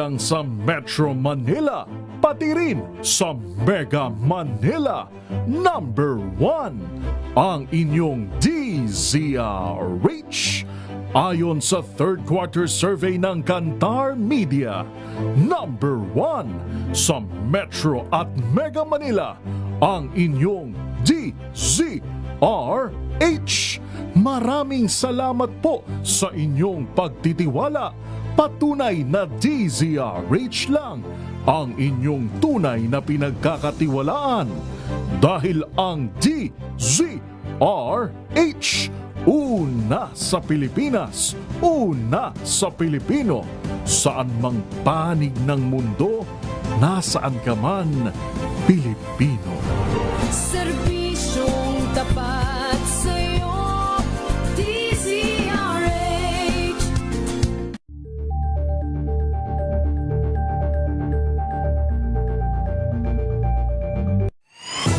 lang sa Metro Manila, pati rin sa Mega Manila. Number 1, ang inyong DZRH. Ayon sa third quarter survey ng Kantar Media, number 1 sa Metro at Mega Manila, ang inyong DZRH. Maraming salamat po sa inyong pagtitiwala. Patunay na DZRH lang ang inyong tunay na pinagkakatiwalaan. Dahil ang DZRH, una sa Pilipinas, una sa Pilipino. Saan mang panig ng mundo, nasaan ka man, Pilipino. Serbisyong tapat sa'yo, DZRH.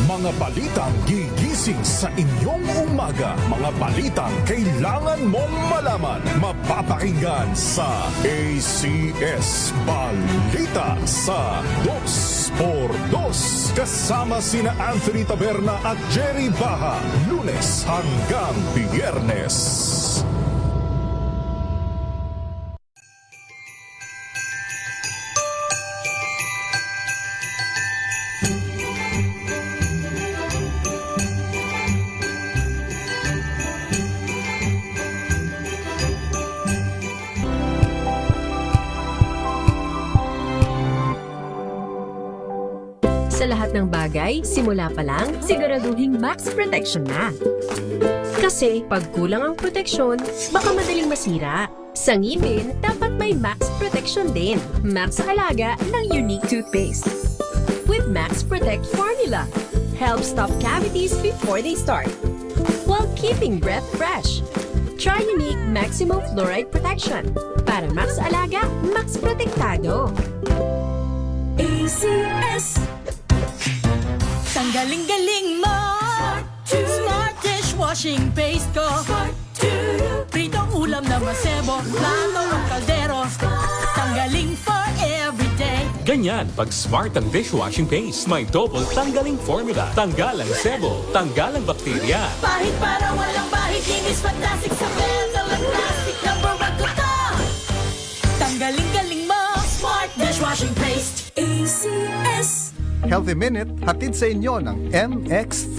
Mga balitang gigising sa inyong umaga. Mga balitang kailangan mong malaman. Mapapakinggan sa ACS Balita sa 2x2. Kasama sina Anthony Taberna at Jerry Baha. Lunes hanggang Biyernes. Sa lahat ng bagay, simula pa lang, siguraduhing max protection na. Kasi pag kulang ang proteksyon, baka madaling masira. Sa ngipin, dapat may max protection din. Max Alaga ng Unique Toothpaste. With Max Protect Formula, help stop cavities before they start, while keeping breath fresh. Try Unique Maximum Fluoride Protection. Para Max Alaga, Max Protektado. ACS. Tanggaling-galing mo, Smart dishwashing paste ko. Pritong ulam na masebo, plato o kaldero. Tanggaling for everyday. Ganyan pag Smart ang dishwashing paste. May double tanggaling formula. Tanggal ang sebo, tanggal ang bakterya. Pahit para walang bahid, linis fantastic sa metal at plastic. Number 1 ko to. Tanggaling-galing mo, Smart dishwashing paste. ACS. Healthy Minute, hatid sa inyo ng MX3.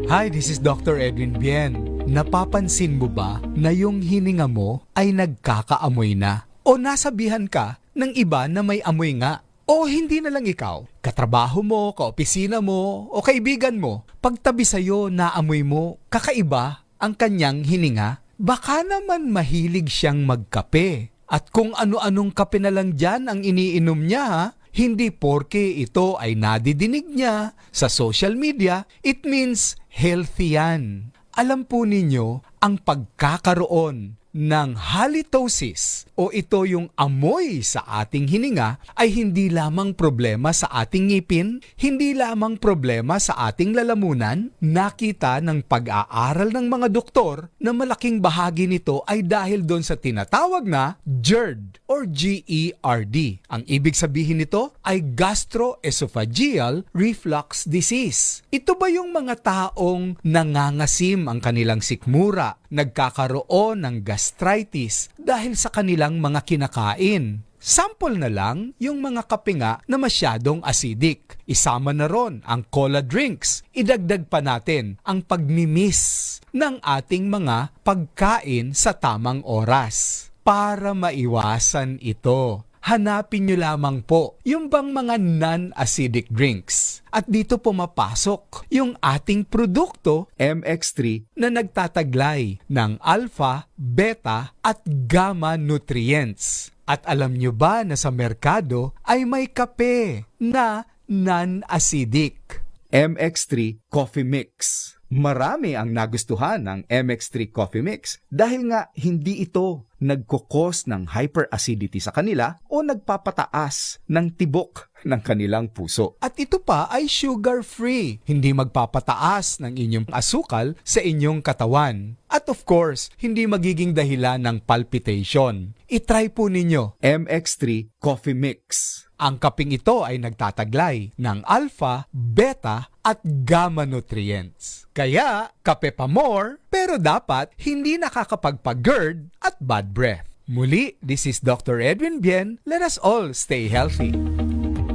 Hi, this is Dr. Edwin Bien. Napapansin mo ba na yung hininga mo ay nagkakaamoy na? O nasabihan ka ng iba na may amoy nga? O hindi na lang ikaw, katrabaho mo, kaopisina mo, o kaibigan mo, pagtabi sa'yo naamoy mo, kakaiba ang kanyang hininga? Baka naman mahilig siyang magkape. At kung ano-anong kape na lang dyan ang iniinom niya ha? Hindi porke ito ay nadidinig niya sa social media, it means healthy yan. Alam po ninyo, ang pagkakaroon ng halitosis o ito yung amoy sa ating hininga ay hindi lamang problema sa ating ngipin, hindi lamang problema sa ating lalamunan. Nakita ng pag-aaral ng mga doktor na malaking bahagi nito ay dahil doon sa tinatawag na GERD or GERD. Ang ibig sabihin nito ay gastroesophageal reflux disease. Ito ba yung mga taong nangangasim ang kanilang sikmura, nagkakaroon ng gastritis dahil sa kanilang mga kinakain? Sample na lang yung mga kape nga na masyadong acidic. Isama na ron ang cola drinks. Idagdag pa natin ang pagmimiss ng ating mga pagkain sa tamang oras. Para maiwasan ito, hanapin nyo lamang po yung bang mga non-acidic drinks. At dito pumapasok yung ating produkto MX3 na nagtataglay ng alpha, beta at gamma nutrients. At alam nyo ba na sa merkado ay may kape na non-acidic? MX3 Coffee Mix. Marami ang nagustuhan ng MX3 Coffee Mix dahil nga hindi ito nagkukos ng hyperacidity sa kanila o nagpapataas ng tibok ng kanilang puso. At ito pa ay sugar-free, hindi magpapataas ng inyong asukal sa inyong katawan. At of course, hindi magiging dahilan ng palpitation. I-try po ninyo MX3 Coffee Mix. Ang kaping ito ay nagtataglay ng alpha, beta at gamma nutrients. Kaya, kape pa more, pero dapat hindi nakakapagpa-GERD at bad breath. Muli, this is Dr. Edwin Bien. Let us all stay healthy.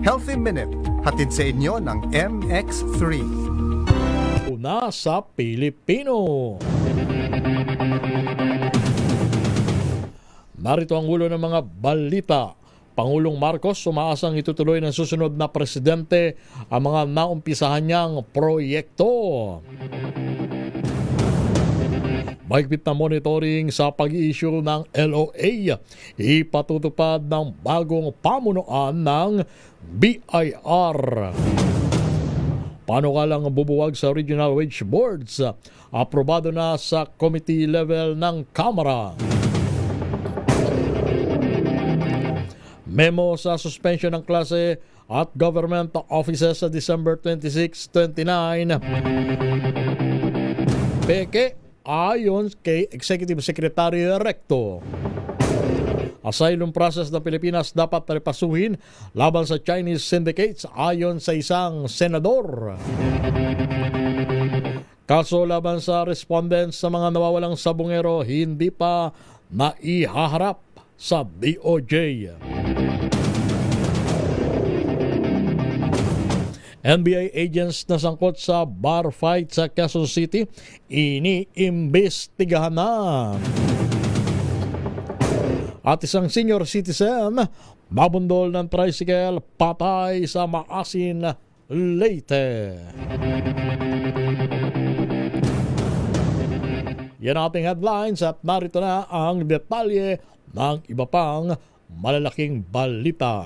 Healthy Minute, hatid sa inyo ng MX3. Una sa Pilipino. Narito ang ulo ng mga balita. Pangulong Marcos umaasang itutuloy ng susunod na presidente ang mga naumpisahan niyang proyekto. Mahigpit na monitoring sa pag-i-issue ng LOA. Ipatutupad ng bagong pamunuan ng BIR. Panukalang bubuwag sa regional wage boards. Aprobado na sa committee level ng Kamara. Memo sa suspension ng klase at government offices sa December 26, 29. Peke ayon kay Executive Secretary Recto. Asylum process ng Pilipinas dapat repasuhin laban sa Chinese syndicates ayon sa isang senador. Kaso laban sa respondents sa mga nawawalang sabungero hindi pa naihaharap sa DOJ. NBA agents na sangkot sa bar fight sa Quezon City, iniimbestigahan na. At isang senior citizen, mabundol ng tricycle, patay sa Maasin, Leyte. Yan ang ating headlines at narito na ang detalye ng iba pang malalaking balita.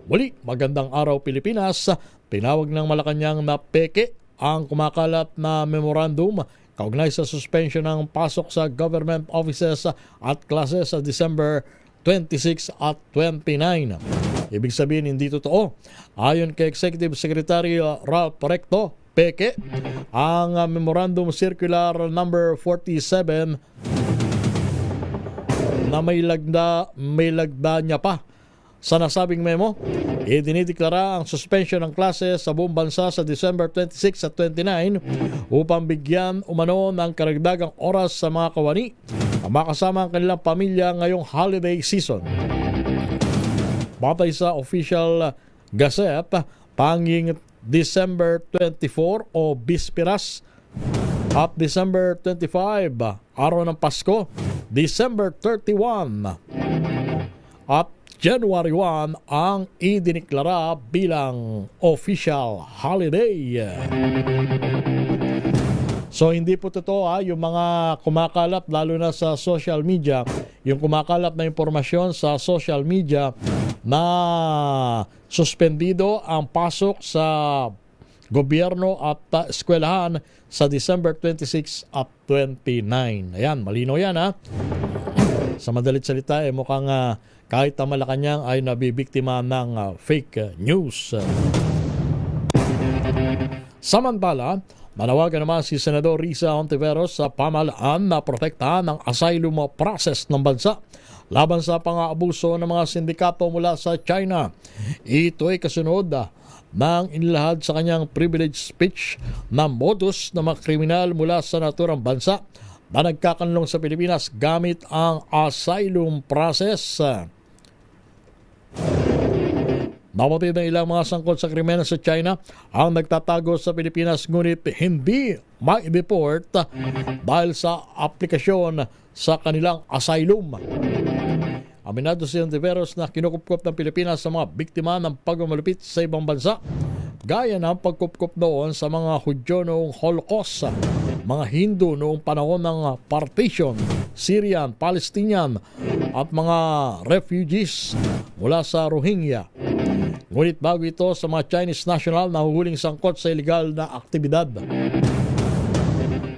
Muli, magandang araw Pilipinas. Tinawag ng Malacanang na peke ang kumakalat na memorandum kaugnay sa suspension ng pasok sa government offices at klases sa December 26 at 29. Ibig sabihin hindi totoo. Ayon kay Executive Secretary Ralph Recto, peke ang Memorandum Circular number 47 na may lagda niya pa. Sa nasabing memo, idinideklara ang suspension ng klase sa buong bansa sa December 26 at 29 upang bigyan umano ng karagdagang oras sa mga kawani ang makasama ang kanilang pamilya ngayong holiday season. Batay sa official gazette, panging December 24 o Bisperas at December 25, araw ng Pasko, December 31 at January 1 ang idineklara bilang official holiday. So hindi po totoo yung mga kumakalat lalo na sa social media, yung kumakalat na impormasyon sa social media na suspendido ang pasok sa gobyerno at eskwelahan sa December 26 at 29. Ayan, malinaw yan ha. Sa madalit salita, mukhang kahit ang Malacanang ay nabibiktima ng fake news. Samantala, manawagan naman si Senador Risa Hontiveros sa pamahalaan na protektahan ang asylum process ng bansa laban sa pang-aabuso ng mga sindikato mula sa China. Ito ay kasunod ng inilahad sa kanyang privilege speech na modus ng mga kriminal mula sa naturang bansa na nagkakanlong sa Pilipinas gamit ang asylum process. Namatid ng ilang mga sangkot sa krimen sa China ang nagtatago sa Pilipinas ngunit hindi ma-deport dahil sa aplikasyon sa kanilang asylum. Aminado si Hontiveros na kinukupkop ng Pilipinas sa mga biktima ng pagmamalupit sa ibang bansa, gaya ng pagkupkop doon sa mga Hudyo noong Holocaust, mga Hindu noong panahon ng partition, Syrian, Palestinian at mga refugees mula sa Rohingya. Ngunit bago ito sa mga Chinese national na huhuling sangkot sa illegal na aktibidad.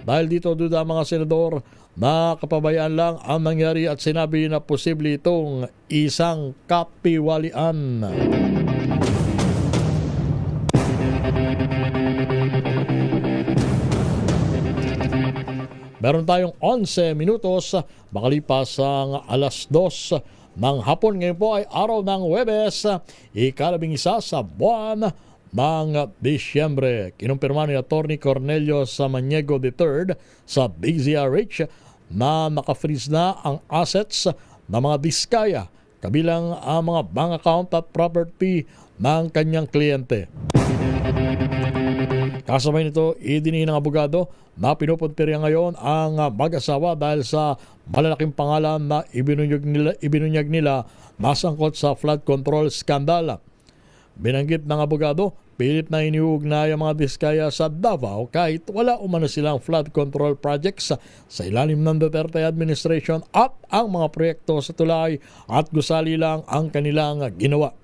Dahil dito duda ang mga senador na kapabayaan lang ang nangyari at sinabi na posible itong isang kapiwalian. Meron tayong 11 minutos makalipas ang alas 2 ng hapon. Ngayon po ay araw ng Huwebes, ika-11 sa buwan ng Disyembre. Kinumpirma ni Atty. Cornelio Samaniego III sa DZRH na naka-freeze na ang assets ng mga diskaya, kabilang ang mga bank account at property ng kanyang kliyente. Kasabay nito, idiniin ng abogado na pinupuntirya ngayon ang mag-asawa dahil sa malalaking pangalan na ibinunyag nila nasangkot sa flood control scandal. Binanggit ng abogado, pilit na iniuugnay ang mga diskaya sa Davao kahit wala umano silang flood control projects sa ilalim ng Duterte administration at ang mga proyekto sa tulay at gusali lang ang kanilang ginawa.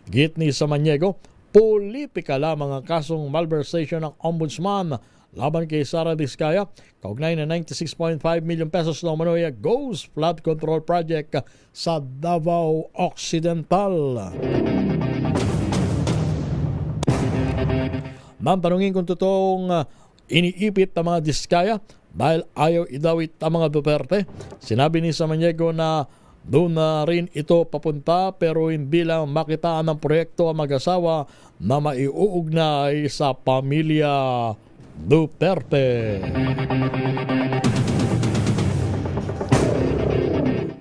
Git ni Samaniego, politika lamang ang kasong malversation ng ombudsman laban kay Sara Diskaya, kaugnay na 96.5 million pesos na umano'y Ghost Flood Control Project sa Davao Occidental. Nang tanungin kung totoong iniipit ang mga Diskaya dahil ayaw idawit ang mga Duterte, sinabi ni Samaniego na doon na rin ito papunta pero hindi lang makitaan ng proyekto ang mag-asawa na maiuugnay sa pamilya Duterte.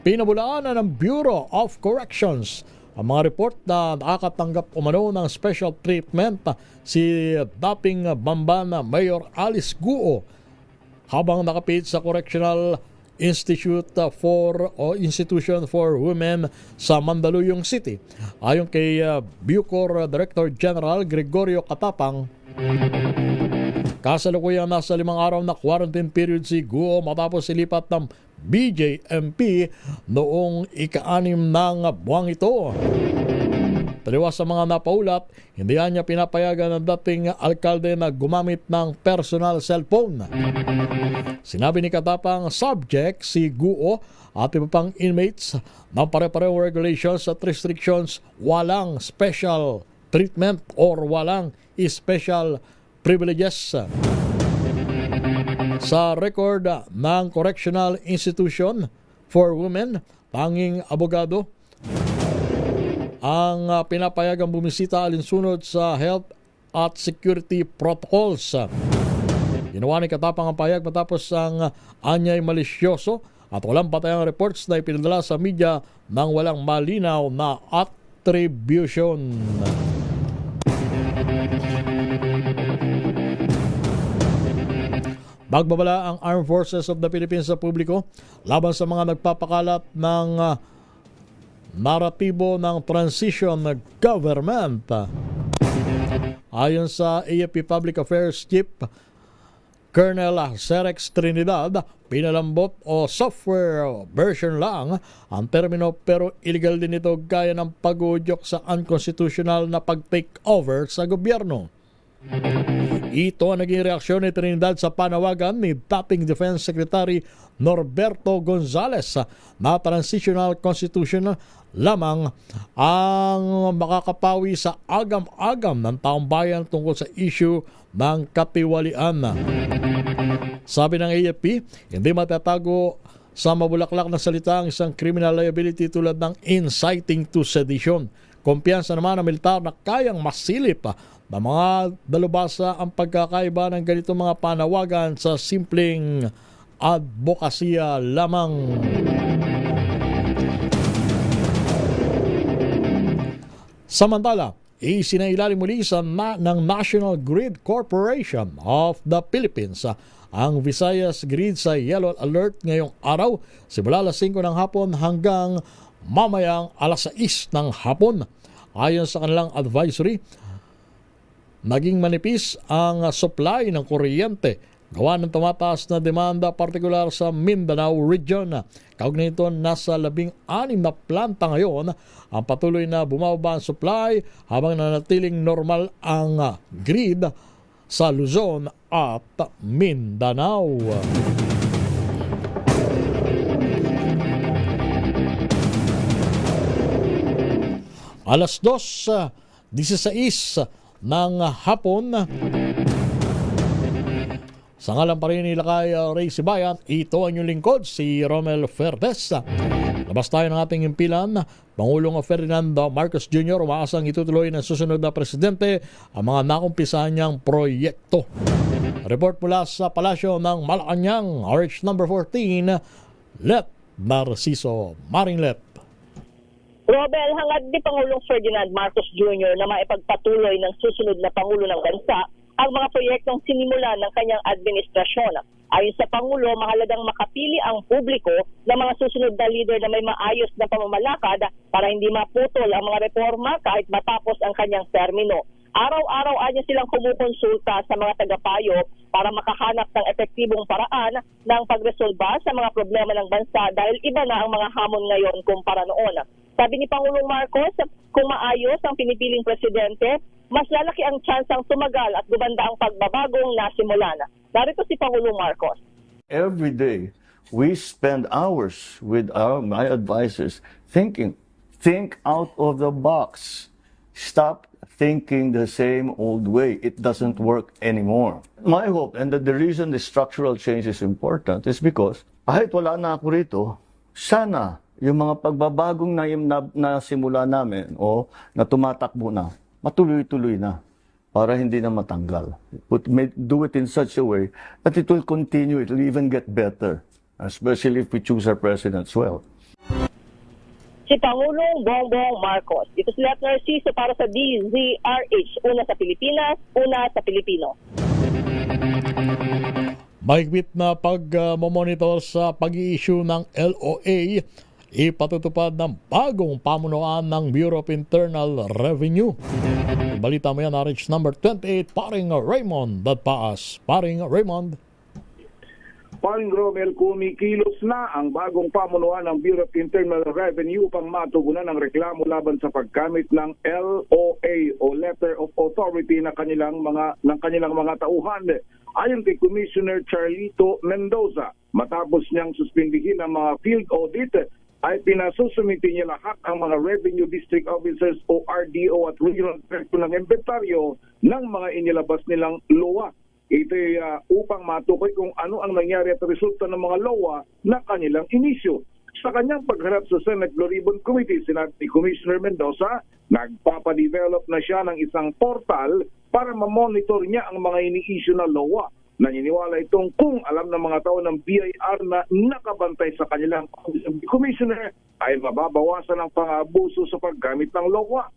Pinabulaan na ng Bureau of Corrections ang mga report na nakakatanggap umano ng special treatment si dating Bamban Mayor Alice Guo habang nakapit sa Correctional Institution for Women sa Mandaluyong City. Ayon kay Bucor Director General Gregorio Katapang, kasalukuyang nasa 5 araw na quarantine period si Guo matapos silipat ng BJMP noong ika-6 ng buwang ito. Taliwas sa mga napaulat, hindi niya pinapayagan ng dating alkalde na gumamit ng personal cellphone. Sinabi ni Katapang, subject si Guo at iba pang inmates ng pare-parehong regulations at restrictions, walang special treatment or walang special privileges. Sa record ng Correctional Institution for Women, tanging abogado ang pinapayagang bumisita alinsunod sa health at security protocols. Ginawa ni Katapang ang payag matapos ang anyay malisyoso at walang patayang reports na ipinadala sa media nang walang malinaw na attribution. Magbabala ang Armed Forces of the Philippines sa publiko laban sa mga nagpapakalat ng naratibo ng transition government. Ayon sa AFP Public Affairs Chief Colonel Cerex Trinidad, pinalambot o software version lang ang termino pero illegal din ito gaya ng pag-uudyok sa unconstitutional na pag-take over sa gobyerno. Ito ang naging reaksyon ni Trinidad sa panawagan ni dating Defense Secretary Norberto Gonzales na transitional constitution lamang ang makakapawi sa agam-agam ng taong bayan tungkol sa issue ng katiwalian. Sabi ng AFP, hindi matatago sa mabulaklak na salita ang isang criminal liability tulad ng inciting to sedition. Kumpiyansa naman ng militar na kayang masilip na mga dalubhasa ang pagkakaiba ng ganitong mga panawagan sa simpleng advokasya lamang. Samantala, isinailalim muli ng National Grid Corporation of the Philippines ang Visayas Grid sa Yellow Alert ngayong araw simula alas 5 ng hapon hanggang mamayang alas 6 ng hapon. Ayon sa kanilang advisory, naging manipis ang supply ng kuryente gawa ng tumataas na demanda partikular sa Mindanao region. Kaugnay nito, nasa 16 na planta ngayon ang patuloy na bumababa ang supply habang nanatiling normal ang grid sa Luzon at Mindanao. Alas 2:16 ng hapon. Sa ngalan pa rin ni Lakay Ray Sibayan, ito ang inyong lingkod, si Romel Ferdes. Labas tayo ng ating impilan. Pangulong Ferdinand Marcos Jr. umaasang itutuloy ng susunod na presidente ang mga nakumpisahan niyang proyekto. Report mula sa Palasyo ng Malacanang, RH number 14, Let Narciso Maringlet. Robel, hangad ni Pangulong Ferdinand Marcos Jr. na maipagpatuloy ng susunod na Pangulo ng Bansa ang mga proyektong sinimulan ng kanyang administrasyon. Ayon sa Pangulo, mahalagang makapili ang publiko ng mga susunod na leader na may maayos na pamamalakad para hindi maputol ang mga reforma kahit matapos ang kanyang termino. Araw-araw anya silang kumukonsulta sa mga tagapayo para makahanap ng epektibong paraan ng pagresolba sa mga problema ng bansa dahil iba na ang mga hamon ngayon kumpara noon. Sabi ni Pangulong Marcos, kung maayos ang pinipiling presidente, mas lalaki ang tsansang tumagal at gumanda ang pagbabagong nasimulan. Narito si Pangulong Marcos. Every day, we spend hours with my advisors thinking, think out of the box. Stop thinking the same old way. It doesn't work anymore. My hope, and the reason the structural change is important, is because kahit wala na ako rito, sana yung mga pagbabagong na simula namin o na tumatakbo na, matuloy-tuloy na para hindi na matanggal. Do it in such a way that it will continue, it will even get better, especially if we choose our presidents well. Si Pangulong Bongbong Marcos. Ito si Let Narciso para sa DZRH. Una sa Pilipinas, una sa Pilipino. Mahigpit na pag-monitor sa pag-i-issue ng LOA, ipatutupad ng bagong pamunuan ng Bureau of Internal Revenue. Balita mo yan, RH number 28, Paring Raymond Dadpaas. Paring Raymond. Paring Romel, kumikilos na ang bagong pamunuan ng Bureau of Internal Revenue upang matugunan ang reklamo laban sa paggamit ng LOA o Letter of Authority ng kanilang mga tauhan. Ayon kay Commissioner Charlito Mendoza, matapos niyang suspindihin ang mga field audit, ay pinasusumiti niya lahat ang mga Revenue District Officers o RDO at Regional Director ng Inventaryo ng mga inilabas nilang LOA. Ito'y upang matukoy kung ano ang nangyari at resulta ng mga LOA na kanilang inisyo. Sa kanyang pagharap sa Senate Blue Ribbon Committee, sinabi ni Commissioner Mendoza, nagpapadevelop na siya ng isang portal para mamonitor niya ang mga ini-issue na LOA. Naniniwala itong kung alam ng mga tao ng BIR na nakabantay sa kanilang commissioner ay mababawasan ang pang-abuso sa paggamit ng LOA.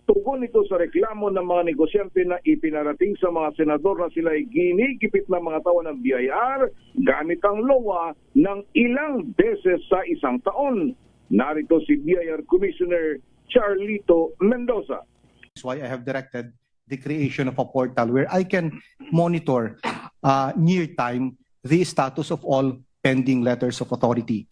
Tugon ito sa reklamo ng mga negosyante na ipinarating sa mga senador na sila ay ginigipit ng mga tao ng BIR gamit ang LOA ng ilang beses sa isang taon. Narito si BIR Commissioner Charlito Mendoza. That's why I have directed the creation of a portal where I can monitor near time the status of all pending letters of authority.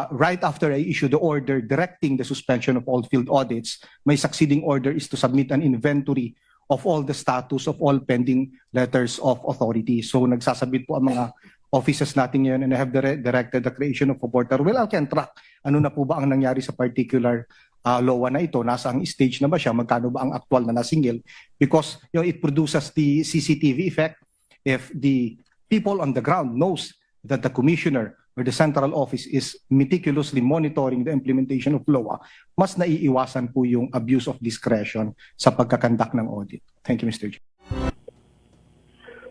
Right after I issue the order directing the suspension of all field audits, my succeeding order is to submit an inventory of all the status of all pending letters of authority. So nagsasabit po ang mga offices natin ngayon and I have directed the creation of a portal. Well, I can track ano na po ba ang nangyari sa particular LOA na ito, nasa ang stage na ba siya, magkano ba ang actual na nasingil, because it produces the CCTV effect. If the people on the ground knows that the commissioner or the central office is meticulously monitoring the implementation of LOA, mas naiiwasan po yung abuse of discretion sa pagkakandak ng audit. Thank you, Mr. Chair.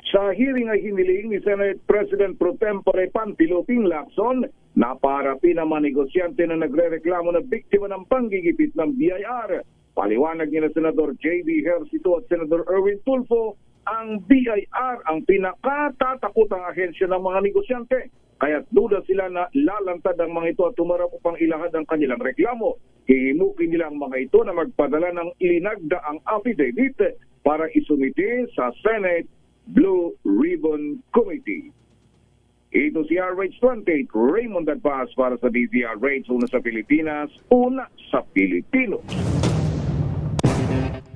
Sa hearing ay hiniling ni Senate President Pro Tempore Panfilo Ping Lacson na parapin ang mga negosyante na nagre-reklamo na biktima ng panggigipit ng BIR. Paliwanag ni na Senador J.D. Hercito at Senador Erwin Tulfo, ang BIR ang pinakatatakutang ahensya ng mga negosyante. Kaya't duda sila na lalantad ang mga ito at tumarap upang ilahad ang kanilang reklamo. Hihimukin nila ang mga ito na magpadala ng ilinagdaang affidavit para isumite sa Senate Blue Ribbon Committee. Ito si RH28, Raymond Dadpaas para sa DZRH, una sa Pilipinas, una sa Pilipino.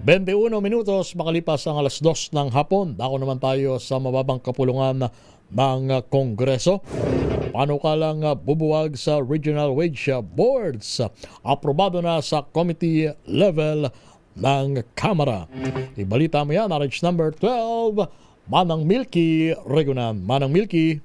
21 minutos makalipas ang alas 2 ng hapon. Dako naman tayo sa mababang kapulungan ng Kongreso. Panukalang bubuwag sa Regional Wage Boards. Aprobado na sa committee level ng Kamara. Ibalita mo yan, RH number 12, Manang Milky Regunan. Manang Milky.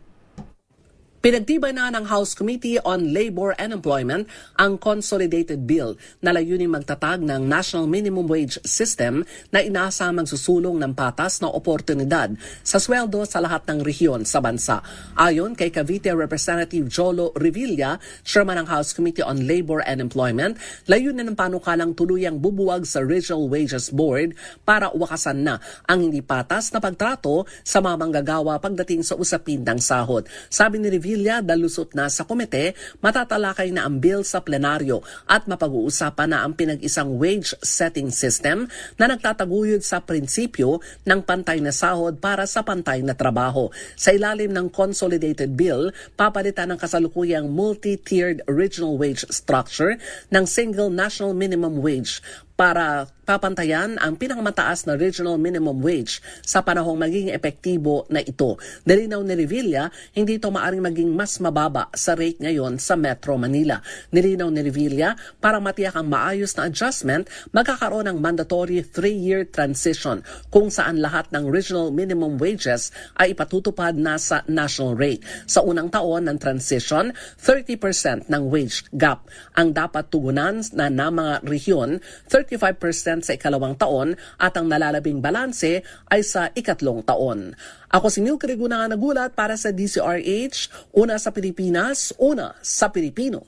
Pinagtibay na ng House Committee on Labor and Employment ang Consolidated Bill na layuning magtatag ng National Minimum Wage System na inaasang magsusulong ng patas na oportunidad sa sweldo sa lahat ng rehiyon sa bansa. Ayon kay Cavite Representative Jolo Revilla, Chairman ng House Committee on Labor and Employment, layunin ng panukalang tuluyang bubuwag sa Regional Wages Board para wakasan na ang hindi patas na pagtrato sa mga manggagawa pagdating sa usapin ng sahod. Sabi ni Revilla, dalusot na sa komite, matatalakay na ang bill sa plenaryo at mapag-uusapan na ang pinag-isang wage setting system na nagtataguyod sa prinsipyo ng pantay na sahod para sa pantay na trabaho. Sa ilalim ng Consolidated Bill, papalitan ng kasalukuyang multi-tiered regional wage structure ng single national minimum wage para papantayan ang pinakamataas na regional minimum wage sa panahong maging epektibo na ito. Nilinaw ni Revilla, hindi ito maaring maging mas mababa sa rate ngayon sa Metro Manila. Nilinaw ni Revilla, para matiyak ang maayos na adjustment, magkakaroon ng mandatory 3-year transition kung saan lahat ng regional minimum wages ay ipatutupad na sa national rate. Sa unang taon ng transition, 30% ng wage gap ang dapat tugunan na mga rehiyon, 35% sa ikalawang taon at ang nalalabing balanse ay sa ikatlong taon. Ako si Milky Regunan, nagulat para sa DCRH, una sa Pilipinas, una sa Pilipino.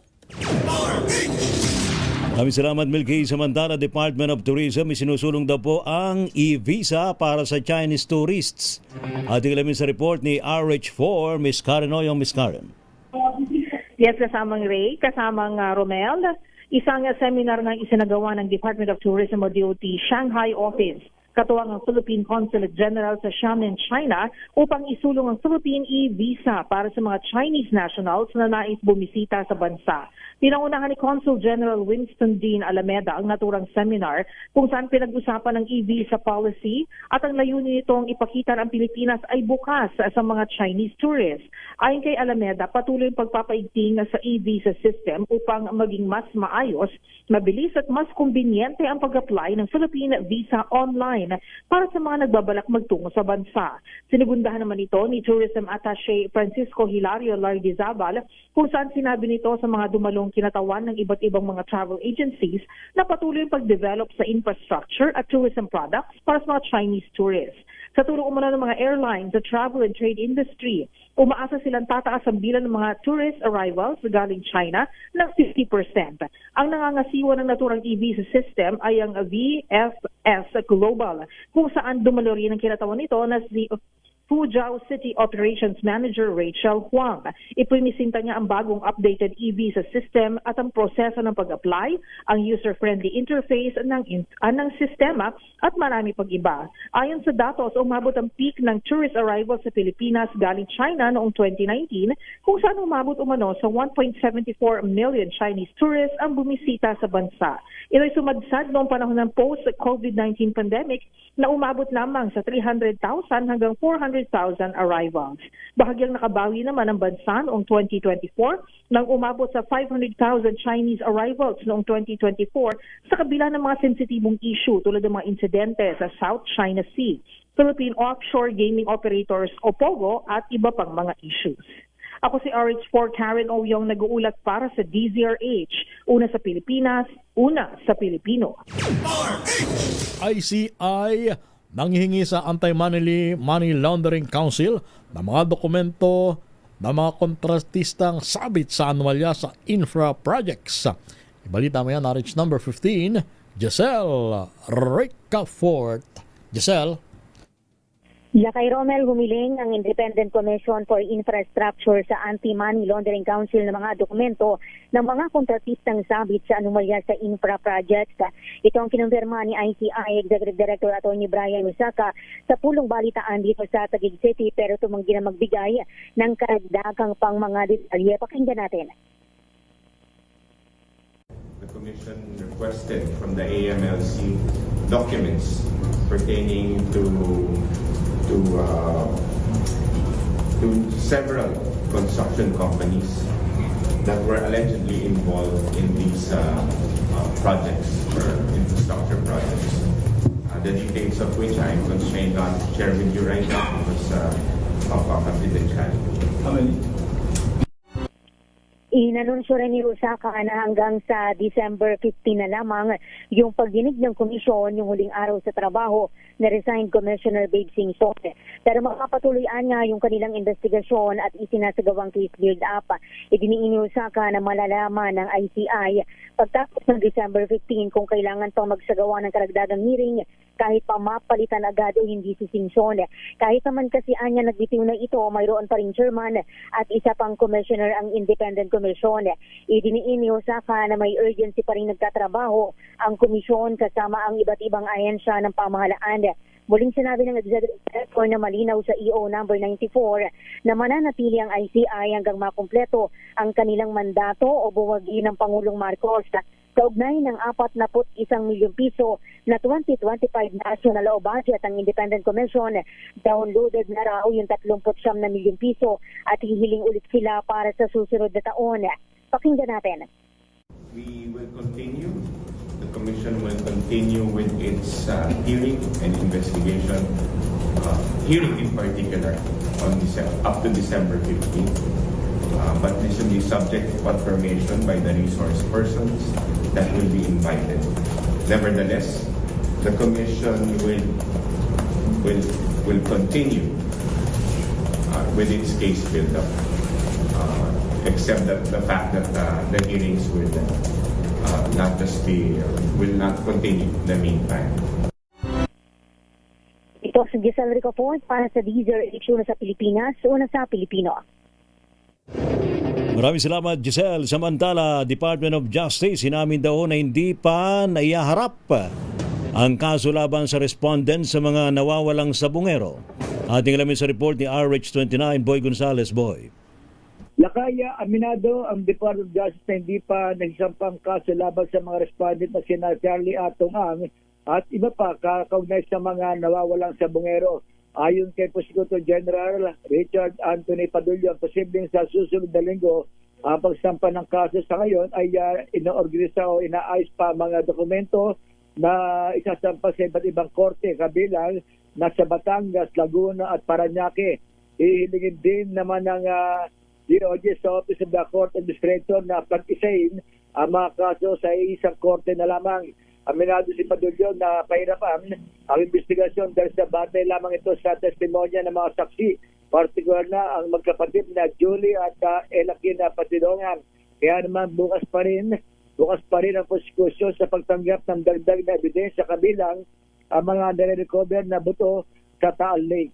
Maraming salamat, Milky. Samantala, Department of Tourism isinusulong daw po ang e-visa para sa Chinese tourists. Ating alamin sa report ni RH4, Ms. Karen Oyong. Ms. Karen. Yes, kasamang Ray, kasamang Romel. Isang seminar nga isinagawa ng Department of Tourism o DOT Shanghai Office katuwang ang Philippine Consulate General sa Xiamen, China upang isulong ang Philippine e-visa para sa mga Chinese nationals na nais bumisita sa bansa. Pinangunahan ni Consul General Winston Dean Alameda ang naturang seminar kung saan pinag-usapan ang e-visa policy at ang layunin nitong ipakita ang Pilipinas ay bukas sa mga Chinese tourists. Ayon kay Alameda, patuloy ang pagpapaigting sa e-visa system upang maging mas maayos, mabilis at mas kumbinyente ang pag-apply ng Philippine visa online para sa mga nagbabalak magtungo sa bansa. Sinigundahan naman ito ni Tourism Attaché Francisco Hilario Lardizabal kung saan sinabi nito sa mga dumalong kinatawan ng iba't ibang mga travel agencies na patuloy ang pag-develop sa infrastructure at tourism products para sa mga Chinese tourists. Sa tulong umano ng mga airlines sa travel and trade industry, umaasa silang tataas ang bilang ng mga tourist arrivals galing China ng 50%. Ang nangangasiwa ng naturang e-visa system ay ang VFS Global, kung saan dumalo rin ang kinatawan nito na si Fuzhou City Operations Manager Rachel Huang. Ipinisinta niya ang bagong updated e-visa system at ang proseso ng pag-apply, ang user-friendly interface ng sistema at marami pang iba. Ayon sa datos, umabot ang peak ng tourist arrivals sa Pilipinas galing China noong 2019 kung saan umabot umano sa 1.74 million Chinese tourists ang bumisita sa bansa. Ito'y sumadsad noong panahon ng post-COVID-19 pandemic na umabot lamang sa 300,000 hanggang 400,000 arrivals. Bahagyang nakabawi naman ang bansa noong 2024 nang umabot sa 500,000 Chinese arrivals noong 2024 sa kabila ng mga sensitibong issue tulad ng mga insidente sa South China Sea, Philippine Offshore Gaming Operators o POGO at iba pang mga issues. Ako si RH4 Karen Oyong, nag-uulat para sa DZRH. Una sa Pilipinas, una sa Pilipino. ICI nanghihingi sa Anti-Money Laundering Council ng mga dokumento ng mga kontratistang sabit sa anomalya sa infra projects. Ibalita mo yan, RH number 15, Giselle Ricafort. Giselle. Lakay Romel, humiling ang Independent Commission for Infrastructure sa Anti-Money Laundering Council ng mga dokumento ng mga kontratistang sabit sa anomalya sa infra projects. Ito ang kinumpirma ni ICI Executive Director Atty. Brian Usaka sa pulong balitaan dito sa Taguig City, pero tumanggi na magbigay ng karagdagang pang mga detalye. Pakinggan natin. The Commission requested from the AMLC documents pertaining to several construction companies that were allegedly involved in these projects or infrastructure projects. The details of which I am constrained not to share with you right now because of confidentiality. How many? Inanunsyo rin ni Osaka na hanggang sa December 15 na lamang yung pagdinig ng komisyon yung huling araw sa trabaho na resigned Commissioner Babe Singh Sote. Pero makapatuloyan nga yung kanilang investigasyon at isinasagawang case build-up. Idiniin ni Osaka na malalaman ng ICI pagtapos ng December 15 kung kailangan pang magsagawa ng karagdagang hearing kahit pa mapalitan agad o hindi si Singson. Kahit naman kasi anya nagbitiw na ito, mayroon pa rin chairman at isa pang commissioner ang independent komisyon. Idiniin ni Osaka na may urgency pa rin nagtatrabaho ang komisyon kasama ang iba't ibang ahensya ng pamahalaan. Muling sinabi ng Executive Director na malinaw sa EO number 94 na mananatili ang ICI hanggang makumpleto ang kanilang mandato o buwagi ng Pangulong Marcos sa ugnay ng 41 milyong piso na 2025 national o budget ang Independent Commission. Downloaded na raw yung 39 na milyong piso at hihiling ulit sila para sa susunod na taon. Pakinggan natin. We will continue. The Commission will continue with its hearing and investigation, hearing in particular on up to December 15. But this will be subject to confirmation by the resource persons that will be invited. Nevertheless, the Commission will continue with its case build-up, except that the fact that the hearings will not continue in the meantime. Ito si Giselle Ricofort para sa DZRH, una sa Pilipinas, una sa Pilipino. Maraming salamat, Giselle. Samantala, Department of Justice inamin daw na hindi pa naihaharap ang kaso laban sa respondent sa mga nawawalang sabungero. Ating alamin sa report ni RH29, Boy Gonzales. Boy. Lakaya, aminado ang Department of Justice na hindi pa nagsampang kaso laban sa mga respondent na sina Charlie Atong Ang at iba pa kaugnay sa mga nawawalang sabungero. Ayon kay Prosecutor General Richard Anthony Padullo, posibleng sa susunod na linggo ang pagsampa ng kaso sa ngayon ay inoorganisa o inaayos pa mga dokumento na isasampa sa iba't ibang korte kabilang nasa Batangas, Laguna at Parañaque. Ihilingin din naman ng DOJ sa Office of the Court Administrator na pag-isahin ang mga kaso sa isang korte na lamang. Aminado si Padullo na pahirapan ang investigasyon dahil sa batay lamang ito sa testimonya ng mga saksi, partikular na ang magkapatid na Julie at Elakin na Patidongan. Kaya naman bukas pa rin ang prosecution sa pagtanggap ng dagdag na ebidensya kabilang ang mga nare-recover na buto sa Taal Lake.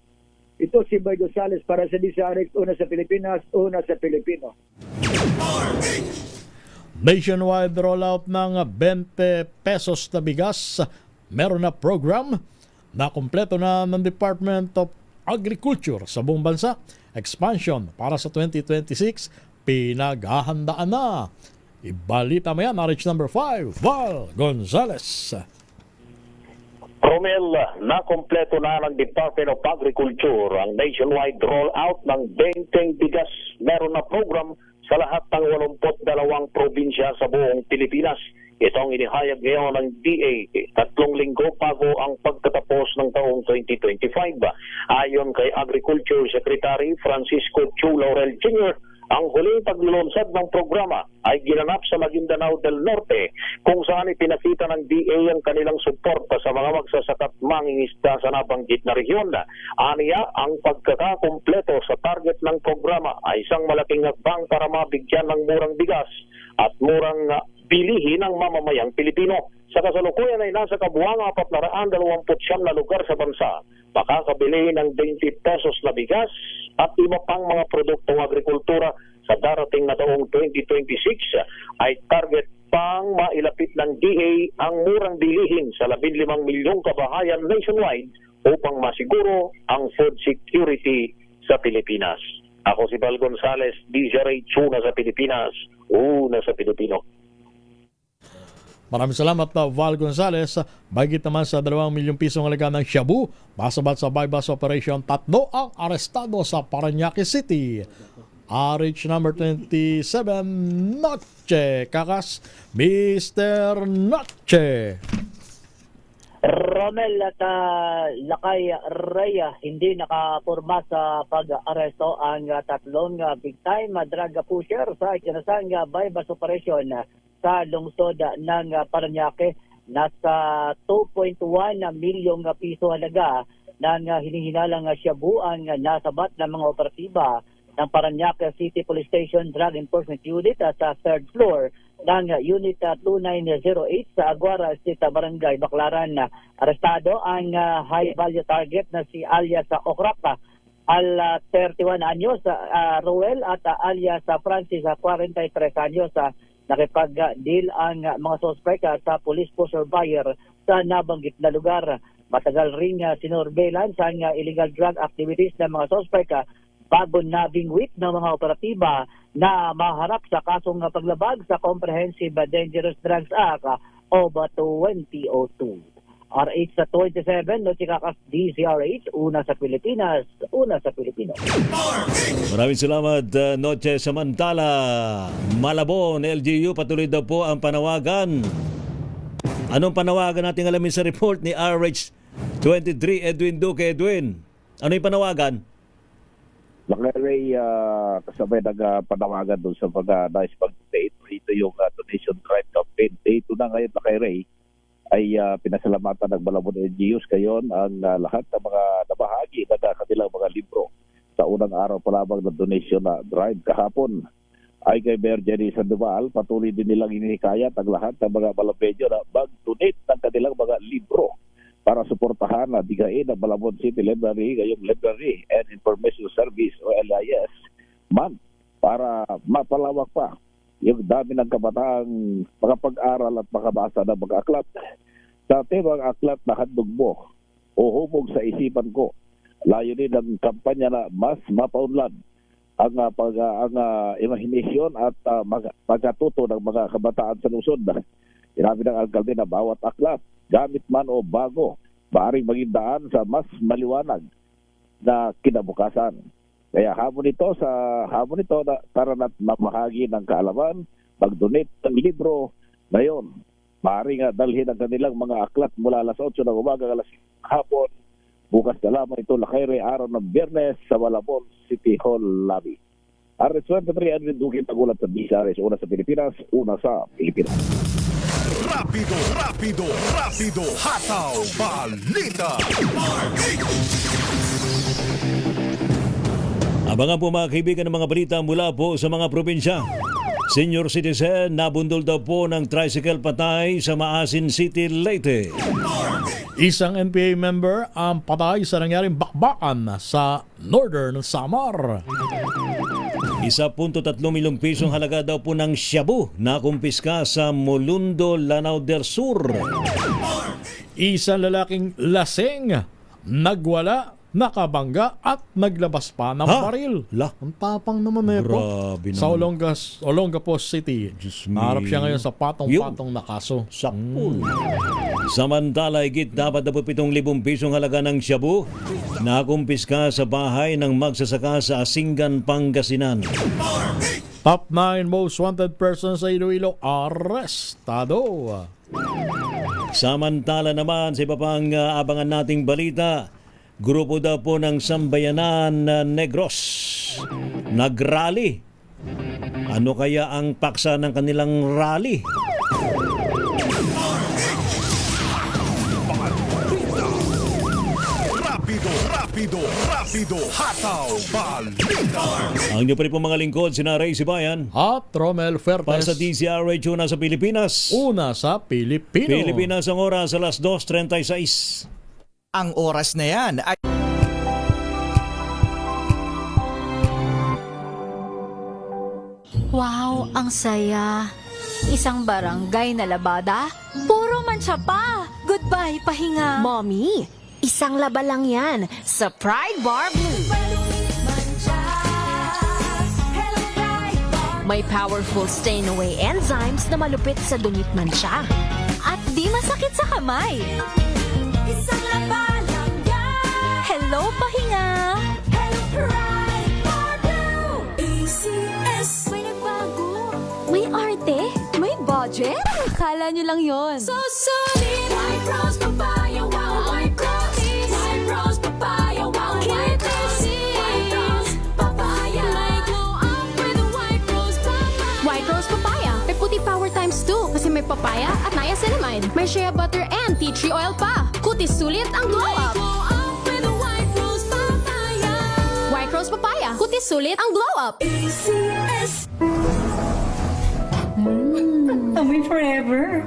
Ito si Boy Gonzales para sa DZRH, una sa Pilipinas, una sa Pilipino. Nationwide rollout ng 20 pesos na bigas. Meron na program na kumpleto na ng Department of Agriculture sa buong bansa. Expansion para sa 2026, pinaghahandaan na. Ibalita mo yan, RH number 5, Val Gonzales. Romel, nakompleto na ng Department of Agriculture ang nationwide rollout ng 20 bigas. Meron na program sa lahat ng 82 probinsya sa buong Pilipinas. Ito ang inihayag ngayon ng DA 3 linggo bago ang pagtatapos ng taong 2025. Ayon kay Agriculture Secretary Francisco Chu Laurel Jr., ang huling paglulunsad ng programa ay ginanap sa Maguindanao del Norte kung saan ipinakita ng DA ang kanilang suporta sa mga magsasaka at mangingisda sa nabanggit na rehiyon. Aniya, ang pagkakakumpleto sa target ng programa ay isang malaking hakbang para mabigyan ng murang bigas at murang bilihin ng mamamayang Pilipino. Sa kasalukuyan ay nasa kabuuang 429 na lugar sa bansa makakabili ng 20 pesos na bigas at iba pang mga produktong agrikultura. Sa darating na taong 2026 ay target pang mailapit ng DA ang murang bilihin sa 15 milyong kabahayan nationwide upang masiguro ang food security sa Pilipinas. Ako si Val Gonzales, DZRH, una sa Pilipinas, una sa Pilipino. Maraming salamat na Val Gonzales. Bagit naman sa 2 milyong pisong halaga ng shabu. Basabat sa bypass operation, 3 ang arestado sa Parañaque City. RH number 27, Noche. Kakas, Mr. Noche. Romel at Lakay Raya hindi nakapurma sa pag-aresto ang tatlong big time drug pusher sa ikinasang bypass operation sa lungsod ng Parañaque. Nasa 2.1 milyong piso halaga ng hinihinalang shabu ang nasabat ng mga operatiba ng Parañaque City Police Station Drug Enforcement Unit sa 3rd floor ng Unit 2908 sa Aguara State Barangay Baclaran. Arestado ang high-value target na si alias Okrapa, al 31 anyos, Roel at alias Francis, 43 anyos. Nakipag-deal ang mga suspect sa police pusher buyer sa nabanggit na lugar. Matagal ring sinurveillance ang illegal drug activities ng mga suspect bago nabingwit ng mga operatiba na maharap sa kasong paglabag sa Comprehensive Dangerous Drugs Act of 2002. RH sa 27, no chikakas DZRH, una sa Pilipinas, una sa Pilipino. Maraming salamat, Noche. Samantala, Malabon, LGU, patuloy daw po ang panawagan. Anong panawagan natin alamin sa report ni RH23, Edwin Duque? Edwin, ano yung panawagan? Lakay kasabay nagpanawagan doon sa mga nais pag-date. Ito yung donation drive campaign. Ito na ngayon, Lakay Ray, ay pinasalamatan ng Malabon NGOs kayon ang lahat ng mga nabahagi ng kanilang mga libro sa unang araw pa lamang ng donation na drive kahapon. Ay kay Mayor Jenny Sandoval, patuloy din nilang inikayat ang lahat ng mga Malabedyo na mag-donate ng kanilang mga libro para suportahan na bigayin ng Malabon City Library, ngayong Library and Information Service o LIS month para mapalawak pa yung dami ng kabataang makapag-aral at makabasa ng mga aklat. Sa temang aklat na handog mo o humog sa isipan ko, layunin ng kampanya na mas mapaunlad ang imahinasyon at magkatuto ng mga kabataan sa lungsod. Sinabi ng alkalde na bawat aklat, gamit man o bago, maaaring maging daan sa mas maliwanag na kinabukasan. Kaya hamon ito na para na't mamahagi ng kaalaman, mag-donate ng libro ngayon. Maaaring dalhin ang kanilang mga aklat mula alas 8 ng umaga alas 5 hapon. Bukas na lamang ito, Lakay Ray, araw ng Biyernes sa Malabon City Hall Lobby. RH23, Edwin Duque, tagulat sa DZRH, una sa Pilipinas, una sa Pilipinas. Rapido, rapido, rapido, hataw, balita. Abangan po mga kaibigan ng mga balita mula po sa mga probinsya. Senior citizen, nabundol daw po ng tricycle patay sa Maasin City, Leyte. Isang NPA member ang patay sa nangyaring bakbakan sa Northern Samar. 1.3 milyong pisong halaga daw po ng shabu na kumpiska sa Molundo, Lanao del Sur. Isang lalaking lasing, nagwala, nakabangga at naglabas pa ng baril. Ang tapang naman Grabe sa naman. Olongapo City. Harap siya ngayon sa patong-patong na kaso. Sakpul. Samantala, higit dapat 7,000 pisong halaga ng shabu na kumpiska sa bahay ng magsasaka sa Asingan, Pangasinan. Top 9 most wanted persons sa Iloilo arestado. Samantala naman, sa iba pang abangan nating balita, grupo daw po ng Sambayanan na Negros nagrally. Ano kaya ang paksa ng kanilang rally? Rapido, rapido, hataw, balita. Ang niyo pa rin po mga lingkod, sina Ray Sibayan at Romel Fuertes para sa DZRH, una sa Pilipinas. Una sa Pilipino. Pilipinas ang oras, alas 2:36. Ang oras na yan ay... Wow, ang saya. Isang barangay na labada, puro mancha pa. Goodbye, pahinga. Mommy, isang laba lang yan sa Pride Bar Blue. May powerful stain-away enzymes na malupit sa dunit mancha. Hindi masakit sa kamay. Isang labalang Hello, pahinga. Hello, pride. ACS. May nagbago. May arte. May budget. Akala nyo lang yon. So solid. White Rose Papaya. Wow, White Rose. White Rose Papaya. Wow, White Rose. White Rose Papaya. May glow up with the White Rose Papaya. White Rose Papaya. May puti power times 2 kasi may papaya at niacinamide. May shea butter and tea tree oil pa. Kutis sulit ang glow up. White Rose Papaya. Kutis sulit ang glow up. ACS. Amoy forever.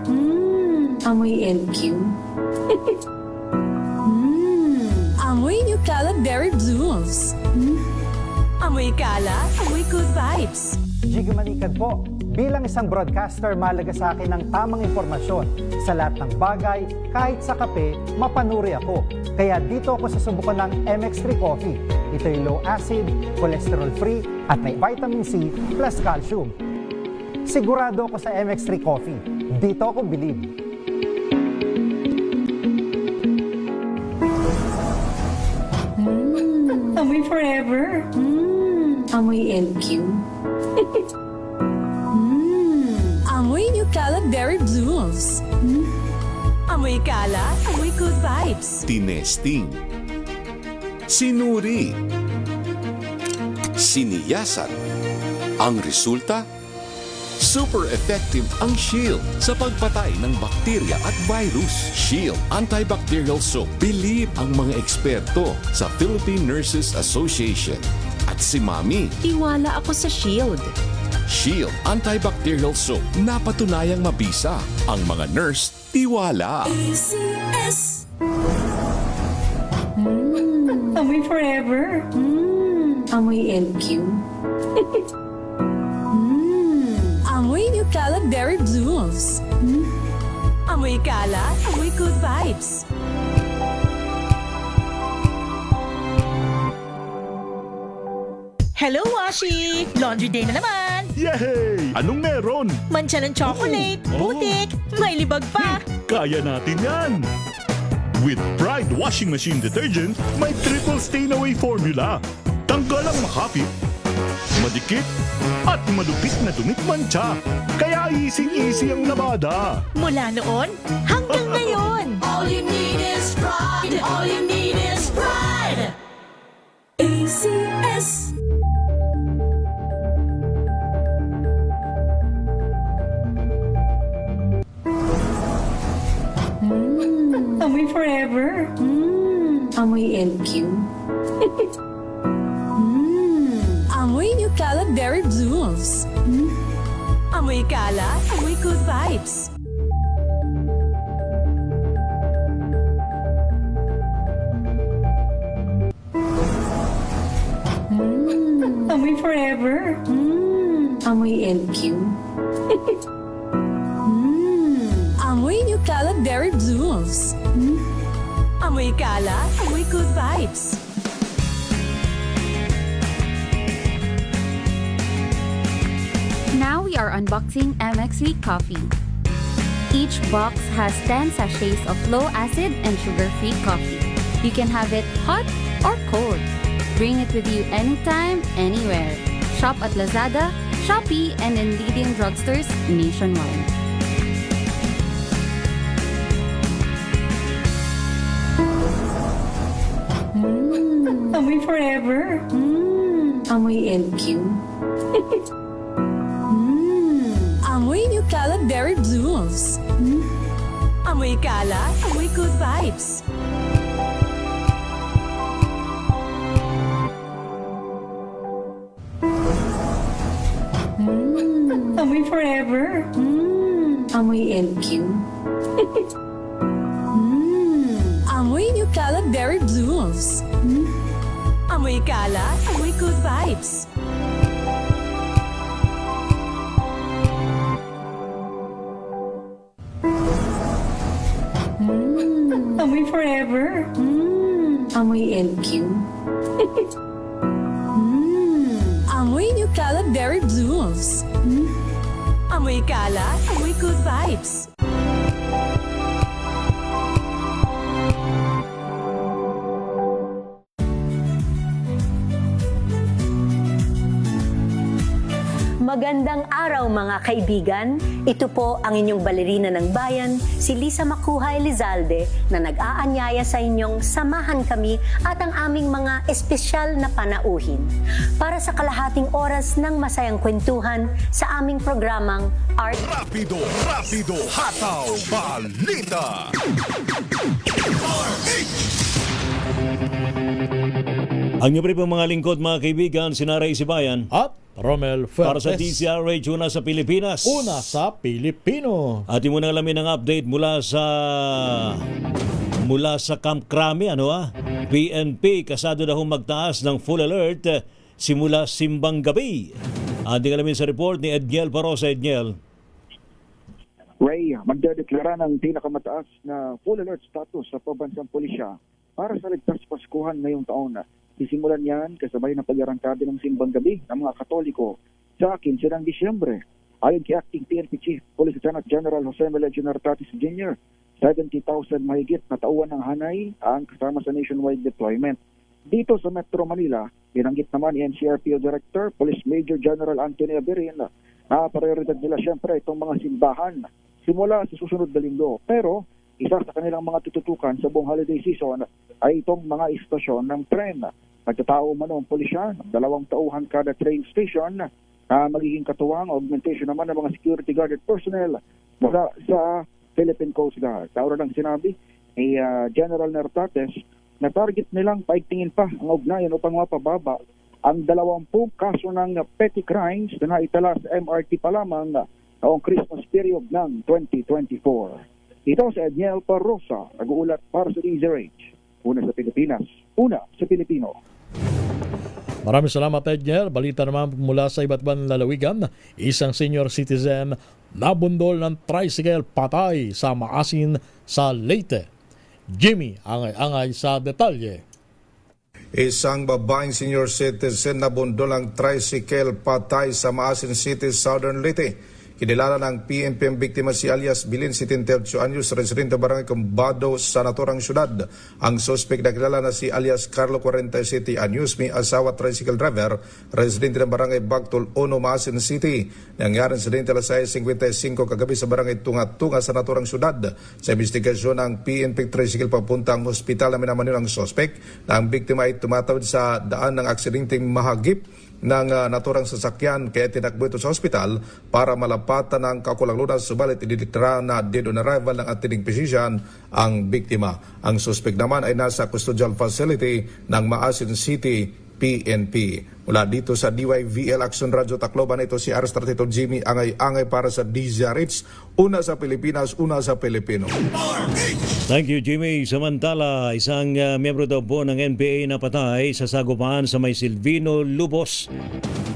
Amoy LQ. Amoy New Caleb Berry Blooms. Amoy kala, amoy good vibes. Jiggy Manikad po. Bilang isang broadcaster, malaga sa akin ng tamang impormasyon. Sa lahat ng bagay, kahit sa kape, mapanuri ako. Kaya dito ako susubukan ng MX3 Coffee. Ito'y low acid, cholesterol free, at may vitamin C plus calcium. Sigurado ako sa MX3 Coffee. Dito ako bilib. Amoy forever. Amoy LQ. Amoy New Caleb Berry Blooms. Amoy kala, amoy good vibes. Tinesting. Sinuri. Siniyasan. Ang resulta? Super effective ang Shield sa pagpatay ng bakterya at virus. Shield Antibacterial Soap. Believe ang mga eksperto sa Philippine Nurses Association. At si Mami. Tiwala ako sa Shield. Shield Antibacterial Soap. Napatunayang mabisa. Ang mga nurse, tiwala. ACS. Amoy forever. Amoy LQ. Amoy New Caleb Berry Blooms. Amoy kala, amoy good vibes. Hello, Washi! Laundry day na naman! Yay! Anong meron? Mancha ng chocolate, putik, may libag pa! Kaya natin yan! With Pride Washing Machine Detergent, may triple stain-away formula. Tanggal ang makapit, madikit, at malupit na dumit mancha. Kaya easy-easy ang labada. Mula noon hanggang ngayon! All you need is pride! All you need is pride! ACS. Amoy forever. Amoy LQ. Amoy New Caleb Berry Blooms. Amoy kala, amoy good vibes. Amoy forever. Amoy LQ. Amoy New Caleb Berry Blooms. Amoy kala, amoy good vibes. Now we are unboxing MX Sweet Coffee. Each box has 10 sachets of low-acid and sugar-free coffee. You can have it hot or cold. Bring it with you anytime, anywhere. Shop at Lazada, Shopee, and in leading drugstores nationwide. Amoy forever. Amoy LQ. Amoy New Caleb Berry Blooms. Amoy kala, amoy good vibes. Amoy forever. Amoy LQ. Amoy New Caleb Berry Blooms. Amoy kala, amoy good vibes. Amoy forever. Amoy LQ. Amoy New Caleb Berry Blooms. Amoy kala, amoy good vibes. Magandang araw mga kaibigan. Ito po ang inyong balerina ng bayan, si Lisa Makuhay Lizalde, na nag-aanyaya sa inyong samahan kami at ang aming mga espesyal na panauhin para sa kalahating oras ng masayang kwentuhan sa aming programang Art Rapido, hataw, balita. Ang niyo pong mga lingkod, mga kaibigan, Sinaray Sibayan at Romel Fuertes. Para sa DCRH, una sa Pilipinas. Una sa Pilipino. At muna alamin ang update mula sa Camp Crame, PNP, kasado na hong magtaas ng full alert simula simbang gabi. Ating alamin sa report ni Edniel Parosa. Edniel. Ray, magdedeklara ng pinakamataas na full alert status sa pambansang pulisya para sa ligtas Paskuhan ngayong taon. Sisimulan yan kasabay ng pag-arangkada ng simbang gabi ng mga Katoliko sa 15 ng Disyembre. Ayon kay Acting PNP Chief Police Lieutenant General Jose Melencio Nartatis Jr., 70,000 mahigit na tauhan ng hanay ang kasama sa nationwide deployment. Dito sa Metro Manila, binanggit naman ni NCRPO Director Police Major General Anthony Aberin na prioridad nila siyempre itong mga simbahan simula sa susunod na linggo. Pero isa sa kanilang mga tututukan sa buong holiday season ay itong mga istasyon ng tren. Nagtatao umano ang pulisya ng 2 tauhan kada train station na magiging katuwang augmentation naman ng mga security guarded personnel mula sa Philippine Coast Guard. Taura lang sinabi ni General Nartates na target nilang paigtingin pa ang ugnayan upang mapababa ang 20 kaso ng petty crimes na naitala sa MRT pa lamang noong Christmas period ng 2024. Ito si Edniel Parosa, nag-uulat para sa DZRH. Una sa Pilipinas, una sa Pilipino. Maraming salamat, Edniel. Balita naman mula sa iba't ibang lalawigan. Isang senior citizen nabundol ng tricycle patay sa Maasin sa Leyte. Jimmy, angay-angay sa detalye. Isang babaeng senior citizen nabundol ng tricycle patay sa Maasin City, Southern Leyte. Kinilala ng PNP ang biktima si alias Bilin, 78 anyos, residente Barangay Combado sa naturang syudad. Ang suspect na kilala na si alias Carlo, 47 anyos, may asawa tricycle driver, residente ng Barangay Bagtol, Ono, Maasin City. Nangyari insidente alas 6:55 kagabi sa Barangay Tunga-Tunga sa naturang syudad. Sa investigasyon ng PNP tricycle papuntang hospital na minaman ng suspect na ang biktima ay tumatawid sa daan ng aksidenteng mahagip ng naturang sasakyan kaya tinakbo ito sa ospital para malapatan ng kakulang lunas, subalit idideklara na dead on arrival ng attending physician ang biktima. Ang suspect naman ay nasa custodial facility ng Maasin City PNP. Mula dito sa DYVL Action Radio Tacloban, ito si Arstratito Jimmy, angay-angay para sa DZRH, una sa Pilipinas, una sa Pilipino. Thank you, Jimmy. Samantala, isang miyembro daw po ng NPA na patay sa sagupaan sa may Silvino Lubos,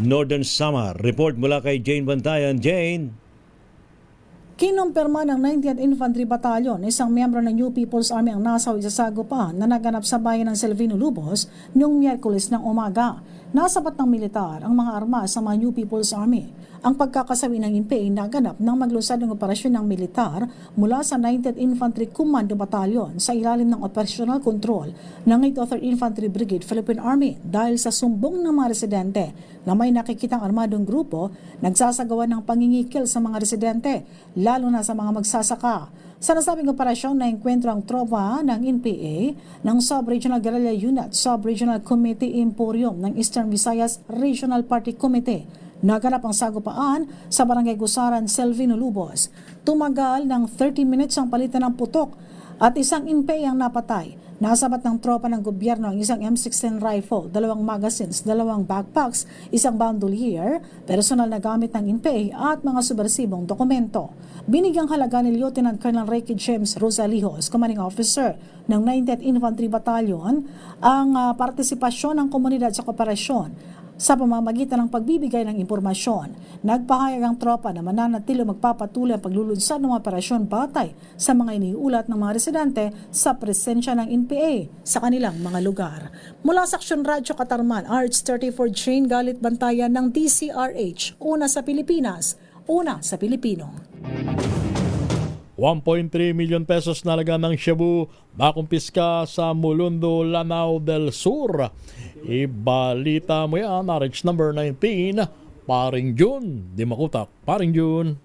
Northern Samar. Report mula kay Jane Bantayan. Jane. Kinumpirma ng 90th Infantry Battalion na isang miyembro ng New People's Army ang nasawi sa sagupaan na naganap sa bayan ng Silvino Lubos noong Miyerkules ng umaga. Nasapat ng militar ang mga armas sa mga New People's Army. Ang pagkakasawi ng NPA naganap nang maglusad ng operasyon ng militar mula sa 90th Infantry Commando Battalion sa ilalim ng operational control ng 8th Infantry Brigade Philippine Army dahil sa sumbong ng mga residente na may nakikitang armadong grupo nagsasagawa ng pangingikil sa mga residente, lalo na sa mga magsasaka. Sa nasabing operasyon na enkwentro ang tropa ng NPA ng Sub-Regional Guerrilla Unit, Sub-Regional Committee Emporium ng Eastern Visayas Regional Party Committee. Naganap ang sagupaan sa Barangay Gusaran, Silvino Lubos. Tumagal ng 30 minutes ang palitan ng putok at isang NPA ang napatay. Nasabat ng tropa ng gobyerno ang isang M16 rifle, 2 magazines, 2 backpacks, isang bandolier, personal na gamit ng NPA at mga subversibong dokumento. Binigyang halaga ni Lieutenant Colonel Ricky James Rosalihos, commanding officer ng 90th Infantry Battalion, ang partisipasyon ng komunidad sa kooperasyon sa pamamagitan ng pagbibigay ng impormasyon. Nagpahayag ang tropa na mananatili magpapatuloy ang paglulunsad ng operasyon batay sa mga iniulat ng mga residente sa presensya ng NPA sa kanilang mga lugar. Mula sa Action Radio Katarman, RH34 Jane Galit Bantayan ng DCRH, una sa Pilipinas, una sa Pilipino. 1.3 million pesos na laga ng shabu makumpiska sa Mulundo, Lanao del Sur. Ibalita mo yan, RH number 19 Paring Jun, di makutak. Paring Jun.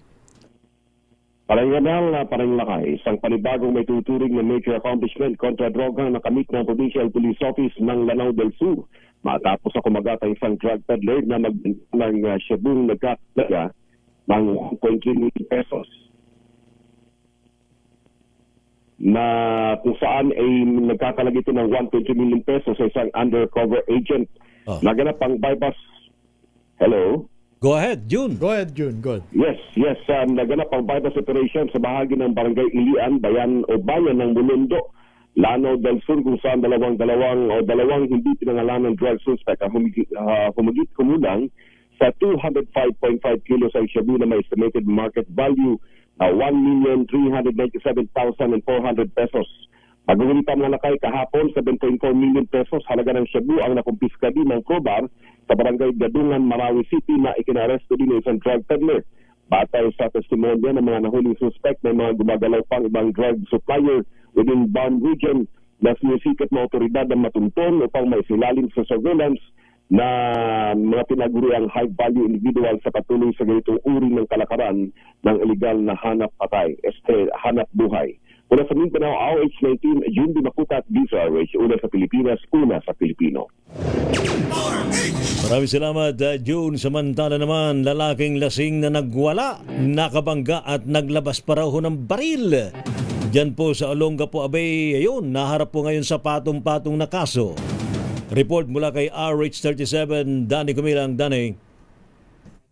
Paranganal na Paranglakay, isang panibagong may tuturing na major accomplishment kontra droga na nakamit ng Provincial Police Office ng Lanao del Sur. Matapos sa kumagat ang isang drug peddler na ng Cebu nagkakalaga ng 1.3 million pesos. Na kung saan ay nagkakalaga ito ng 1.3 million pesos sa isang undercover agent. Naganap ang bypass. Hello? Go ahead, June. Go ahead, June. Good. Yes. Naganap ang bypass operation sa bahagi ng Barangay Ilian, Bayan ng Bulundo, Lanao del Sur, kung saan dalawang hindi pinangalan ng drug suspect ang humigit kumulang sa 205.5 kilos ang shabu na may estimated market value na 1,397,400 pesos. Pag-ulitan ng lakay kahapon, 7.4 million pesos halaga ng shabu ang nakumpiska din ng crowbar sa barangay Gadungan, Marawi City na ikinaresto din ng isang drug peddler. Batay sa testimonya ng mga nahuling suspect, may mga gumagalaw pang ibang drug supplier within bound region na sinisikat ng otoridad ang matunton upang maisilalim sa surveillance na mga tinaguriang high-value individual sa patuloy sa ganitong uri ng kalakaran ng illegal na hanap buhay. Mula sa Mindanao, RH19, June Di Makutat, DZRH, una sa Pilipinas, una sa Pilipino. Maraming salamat, June. Samantala naman, lalaking lasing na nagwala, nakabangga at naglabas pa raw ng baril. Diyan po sa Olongapo, abay, ayun, naharap po ngayon sa patong-patong na kaso. Report mula kay RH37, Danny Kumilang. Danny.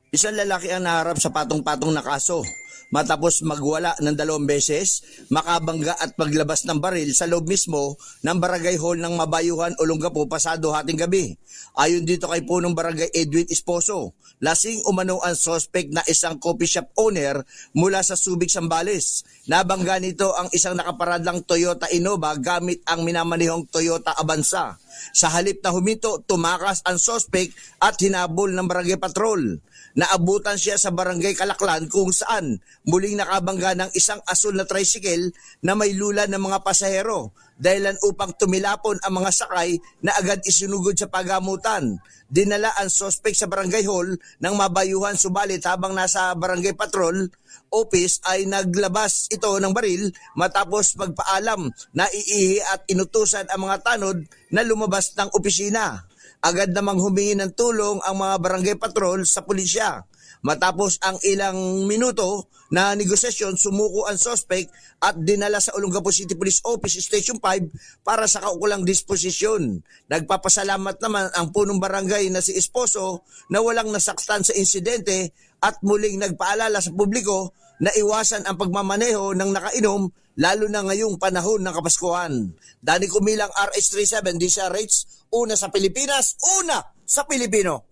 Isang lalaki ang naharap sa patong-patong na kaso matapos magwala ng 2 beses, makabangga at paglabas ng baril sa loob mismo ng barangay hall ng Mabayuhan, Olongapo pasado hating gabi. Ayon dito kay punong barangay Edwin Esposo, lasing umano ang suspect na isang coffee shop owner mula sa Subic, Zambales. Nabangga nito ang isang nakaparadlang Toyota Innova gamit ang minamanihong Toyota Avanza. Sa halip na huminto, tumakas ang suspect at hinabol ng barangay patrol. Naabutan siya sa barangay Kalaklan kung saan muling nakabangga ng isang asul na tricycle na may lula ng mga pasahero dahilan upang tumilapon ang mga sakay na agad isinugod sa pagamutan. Dinala ang suspect sa barangay hall ng Mabayuhan, subalit habang nasa barangay patrol office ay naglabas ito ng baril matapos magpaalam na iihi at inutusan ang mga tanod na lumabas ng opisina. Agad namang humingi ng tulong ang mga barangay patrol sa pulisya. Matapos ang ilang minuto na negosasyon, sumuko ang suspect at dinala sa Olongapo City Police Office Station 5 para sa kaukulang disposisyon. Nagpapasalamat naman ang punong barangay na si Esposo na walang nasaktan sa insidente at muling nagpaalala sa publiko na iwasan ang pagmamaneho ng nakainom lalo na ngayong panahon ng Kapaskuhan. Danny Kumilang, RH37, DZRH, una sa Pilipinas, una sa Pilipino.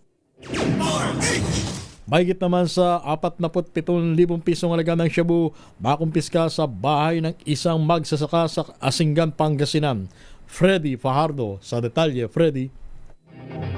Mahigit naman sa 47,000 pisong halaga ng shabu makumpiska sa bahay ng isang magsasaka sa Asinggan, Pangasinan. Freddy Fajardo sa detalye. Freddy.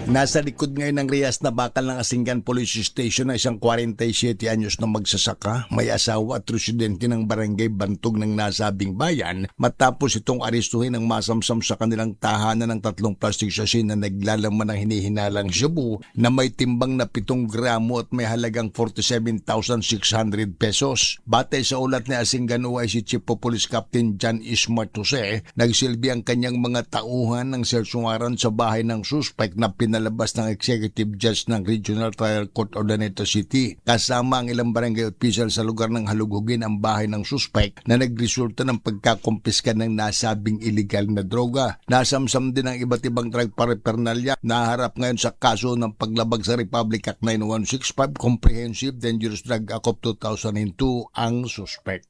Nasa likod ngayon ng Rias na bakal ng Asinggan Police Station na isang 47 anyos na magsasaka, may asawa at residente ng barangay Bantog ng nasabing bayan matapos itong arestuhin ng masamsam sa kanilang tahanan ng 3 plastic sachet na naglalaman ng hinihinalang shabu na may timbang na 7 gramo at may halagang 47,600 pesos. Batay sa ulat ni Asinggan OIC Chief of Police Captain John Ismart Jose, nagsilbi ang kanyang mga tauhan ng search warrant sa bahay ng suspect na pinalabas ng Executive Judge ng Regional Trial Court Urdaneta City. Kasama ang ilang barangay official sa lugar ng halugugin ang bahay ng suspect na nagresulta ng pagkakumpiska ng nasabing illegal na droga. Nasamsam din ang iba't ibang drug paraphernalia na harap ngayon sa kaso ng paglabag sa Republic Act 9165 Comprehensive Dangerous Drug Act of 2002 ang suspect.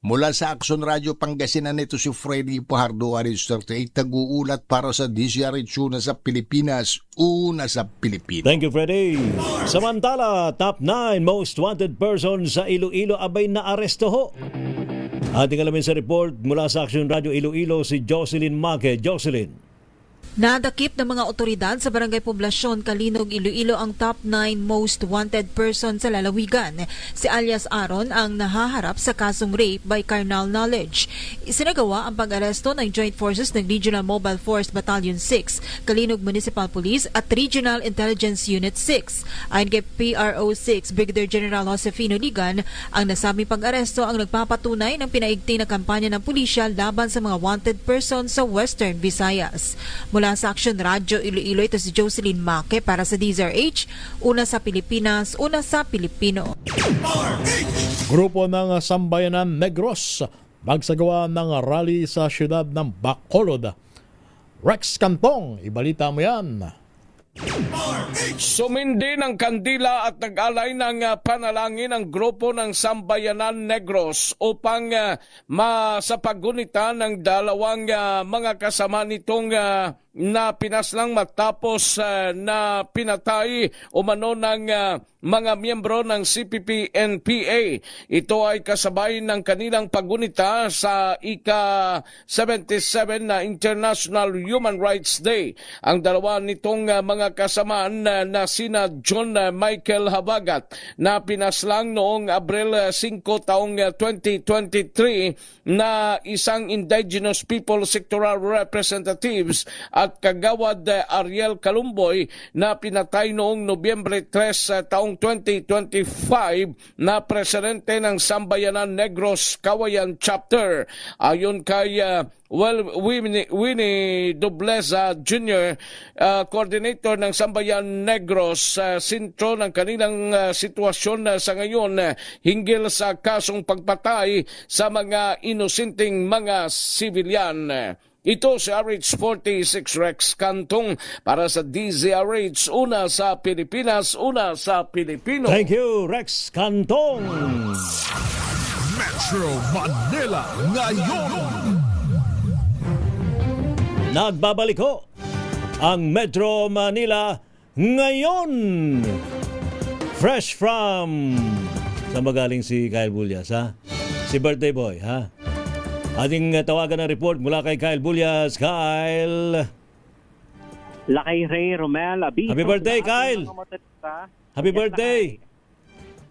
Mula sa Action Radio Pangasinan, ito si Freddy Fajardo, RH38, tag-uulat para sa DZRH, una sa Pilipinas, una sa Pilipinas. Thank you, Freddy. Samantala, top 9 most wanted person sa Iloilo abay na aresto ho. Ating alamin sa report mula sa Action Radio Iloilo si Jocelyn Maque. Jocelyn. Nadakip ng mga otoridad sa Barangay Poblasyon, Kalinog, Iloilo ang top 9 most wanted person sa lalawigan. Si alias Aaron ang nahaharap sa kasong rape by carnal knowledge. Isinagawa ang pag-aresto ng Joint Forces ng Regional Mobile Force Battalion 6, Kalinog Municipal Police at Regional Intelligence Unit 6. Ayon kay PRO 6 Brigadier General Josefino Ligan, ang nasabing pag-aresto ang nagpapatunay ng pinaigting na kampanya ng pulisya laban sa mga wanted person sa Western Visayas. Mula sa Action Radyo Iloilo, ito si Jocelyn Maque para sa DZRH, una sa Pilipinas, una sa Pilipino. Grupo ng Sambayanan Negros magsagawa ng rally sa siyudad ng Bacolod. Rex Cantong, ibalita mo yan. Sumindi ng kandila at nag-alay ng panalangin ang grupo ng Sambayanan Negros upang masapagunita ng dalawang mga kasama nitong na pinaslang matapos na pinatay umano ng mga miyembro ng CPP-NPA. Ito ay kasabay ng kanilang pagunita sa ika-77 na International Human Rights Day. Ang dalawa nitong mga kasamaan na sina John Michael Habagat na pinaslang noong Abril 5 taong 2023 na isang Indigenous People Sectoral Representatives at kagawad Ariel Kalumboy na pinatay noong Nobyembre 3 taong 2025 na presidente ng Sambayanan Negros Kawayan Chapter. Ayon kay Winnie Dobleza Jr., coordinator ng Sambayan Negros, sentro ng kanilang sitwasyon sa ngayon hinggil sa kasong pagpatay sa mga inosenteng mga sibilyan. Ito si RH46 Rex Cantong para sa DZRH, una sa Pilipinas, una sa Pilipino. Thank you, Rex Cantong. Metro Manila ngayon. Nagbabalik ho ang Metro Manila ngayon. Fresh from... Saan magaling si Kyle Bullias, ha? Si birthday boy, ha? Ating tawagan ng report mula kay Kyle Bullias. Kyle! Lakay Ray Romel. Happy birthday, Kyle! Happy birthday!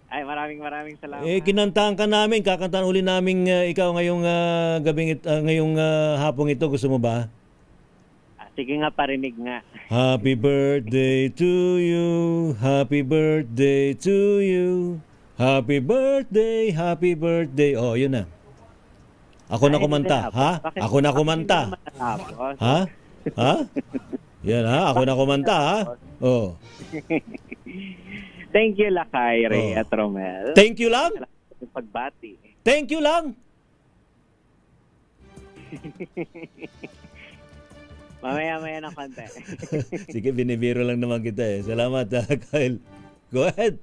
Ay, maraming salamat. Kinantahan ka namin. Kakantahan uli namin ikaw ngayong ngayong hapong ito. Gusto mo ba? Sige nga, parinig nga. Happy birthday to you. Happy birthday to you. Happy birthday, happy birthday. Oh, yun na. Ako na kumanta, ha? Ako na kumanta. Ha? Ha? Yan, ha? Ako na kumanta, ha? Oh. Thank you, Lakay, Ray at Romel. Thank you lang? Pagbati. Thank you lang? Mamaya ng konti. Sige, binibiro lang naman kita eh. Salamat, Kyle. Go ahead.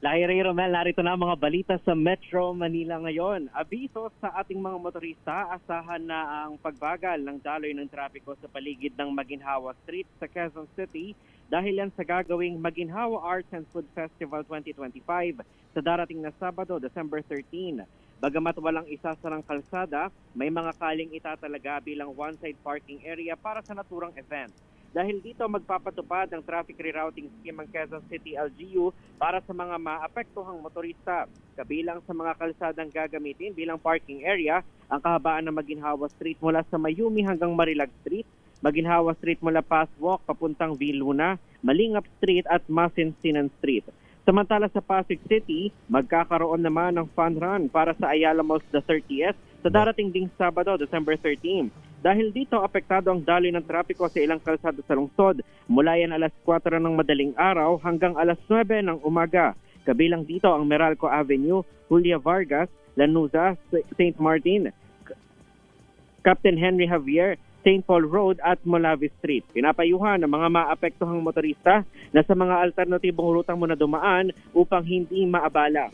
Lakay Ray Romel, narito na ang mga balita sa Metro Manila ngayon. Abiso sa ating mga motorista, asahan na ang pagbagal ng daloy ng trapiko sa paligid ng Maginhawa Street sa Quezon City dahil yan sa gagawing Maginhawa Arts and Food Festival 2025 sa darating na Sabado, December 13. Bagamat walang isasarang kalsada, may mga kaling itatalaga bilang one-side parking area para sa naturang event. Dahil dito magpapatupad ng traffic rerouting scheme ang Quezon City LGU para sa mga maapektuhang motorista. Kabilang sa mga kalsadang gagamitin bilang parking area, ang kahabaan ng Maginhawa Street mula sa Mayumi hanggang Marilag Street, Maginhawa Street mula Passwalk papuntang Viluna, Malingap Street at Masinsinan Street. Samantala sa Pasig City, magkakaroon naman ng fun run para sa Ayala Malls the 30th sa darating ding Sabado, December 13. Dahil dito, apektado ang daloy ng trapiko sa ilang kalsada sa lungsod. Mula yan alas 4 ng madaling araw hanggang alas 9 ng umaga. Kabilang dito ang Meralco Avenue, Julia Vargas, Lanuza, St. Martin, Captain Henry Javier, St. Paul Road at Molavi Street. Pinapayuhan ng mga maapektuhang motorista na sa mga alternatibong rutang muna dumaan upang hindi maabala.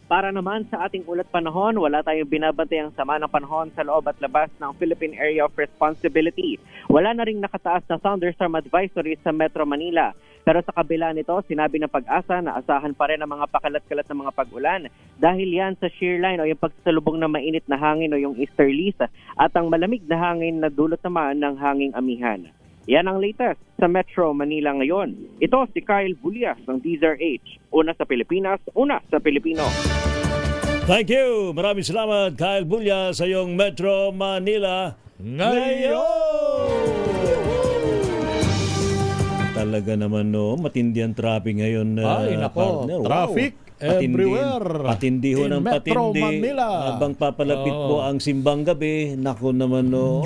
Para naman sa ating ulat panahon, wala tayong binabantayang sama ng panahon sa loob at labas ng Philippine Area of Responsibility. Wala na ring nakataas na thunderstorm advisory sa Metro Manila. Pero sa kabila nito, sinabi ng Pag-asa na asahan pa rin ang mga pakalat-kalat na mga pag-ulan dahil yan sa shear line o yung pagsalubong ng mainit na hangin o yung easterlies at ang malamig na hangin na dulot naman ng hanging amihan. Yan ang latest sa Metro Manila ngayon. Ito si Kyle Bulias ng DZRH. Una sa Pilipinas, una sa Pilipino. Thank you. Maraming salamat, Kyle Bulya, sa iyong Metro Manila ngayon. Talaga naman, no, matindi ang traffic ngayon. Ay, nako, partner. traffic everywhere. Patindi ho in ng Metro patindi. Manila. Habang papalapit po ang simbang gabi, nako naman, no.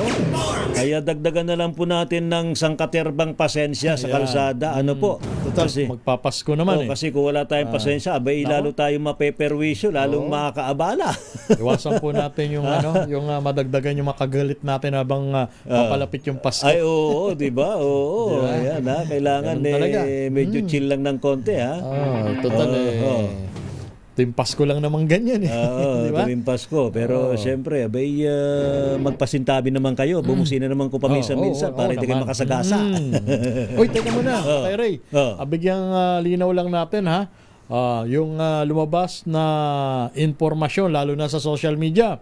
Kaya dagdagan na lang po natin ng sangkaterbang pasensya sa kalsada. Ano po? Total, magpapasko naman Kasi kung wala tayong pasensya, abay, lalo tayong mapeperwisyo, lalong makakaabala. Iwasan po natin yung yung madagdagan yung makagalit natin habang papalapit yung Pasko. Ay, oo, di ba? Oo, Diba? ayan, kailangan medyo chill lang ng konti, ha? Total tuwing Pasko lang naman ganyan Oo, diba? tuwing Pasko. Pero siyempre, abay, magpasintabi naman kayo. Bumusina naman ko paminsan-minsan para hindi kayo makasagasa. Uy, teka muna, Kay Ray. Bigyang linaw lang natin, ha? Yung lumabas na informasyon, lalo na sa social media,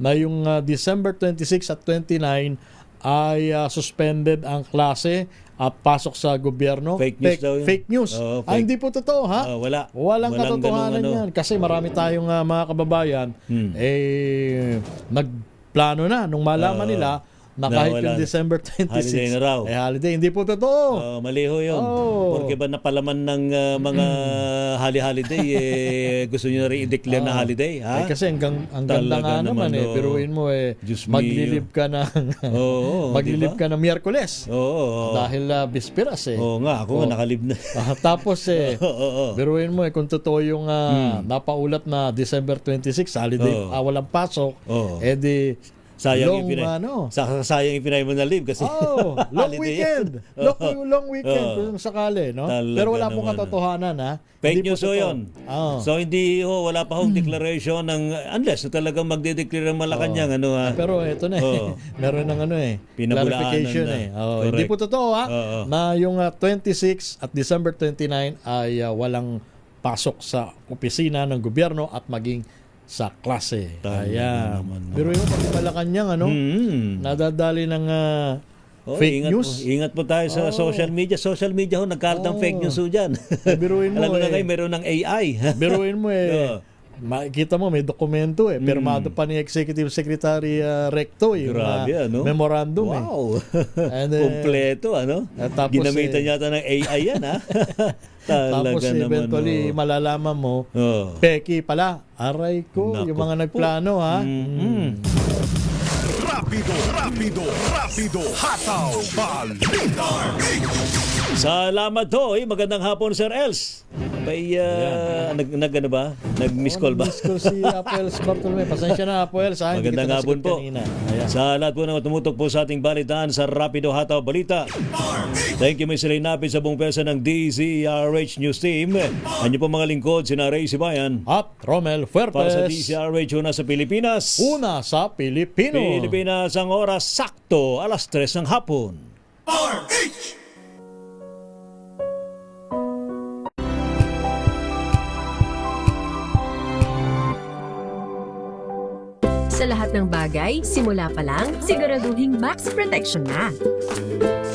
na yung December 26 at 29 ay suspended ang klase at pasok sa gobyerno. Fake news daw yun. Fake news. Hindi po totoo, ha? Walang katotohanan yan. Kasi marami tayong mga kababayan nagplano na nung malaman nila na kahit yung December 26 holiday na raw. Holiday. Hindi po totoo. Maliho yun. Porque ba napalaman ng mga holiday, gusto nyo na rin i-declare na holiday? Ha? Kasi ang ganda nga naman Biruin mo maglilib ka ng maglilib ka ng Miyerkules. Dahil bisperas Oo nga, ako nga nakalib na. Tapos biruin mo kung totoo yung napaulat na December 26 holiday, walang pasok, di sayang ipinay mo na leave kasi long weekend. Long weekend kung sakali, no? Talaga pero wala pong katotohanan, ha? Fake news yun. So hindi wala pa hong declaration ng unless talagang magde-declare ng Malacanang pero ito na meron ng clarification hindi po totoo, ha? Na yung 26 at December 29 ay walang pasok sa opisina ng gobyerno at maging sa klase. Kaya, pero yung Malacanang, nadadali ng fake news. Ingat po tayo sa social media. Social media nagkalat ng fake news dyan. Biruin mo alam mo na kayo, meron ng AI. Biruin mo makikita mo may dokumento pirmado pa ni Executive Secretary Recto yung memorandum. Wow. And, kompleto, tapos, ginamitan yata ng AI yan, ha? Tapos eventually malalaman mo peki pala. Aray ko, yung mga nagplano, ha? Rapido, hataw, balita. Salamat ho. Magandang hapon, Sir Els. May, nag-miss call ba? Nag-miss call si Apoels Bartolome. Pasensya na, Apoels. Magandang hapon po. Sa lahat po na tumutok po sa ating balitaan sa Rapido Hataw Balita. Thank you, Ms. Napin sa buong pesa ng DZRH News Team. Anyo po mga lingkod, sina Ray Sibayan at Romel Fuertes. Para sa DZRH, una sa Pilipinas. Una sa Pilipino. Pilipinas ang oras sakto, 3:00 ng hapon. RH! Sa lahat ng bagay, simula pa lang, siguraduhing max protection na.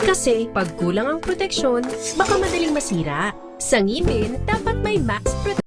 Kasi pag kulang ang proteksyon, baka madaling masira. Sa ngipin, dapat may max protection.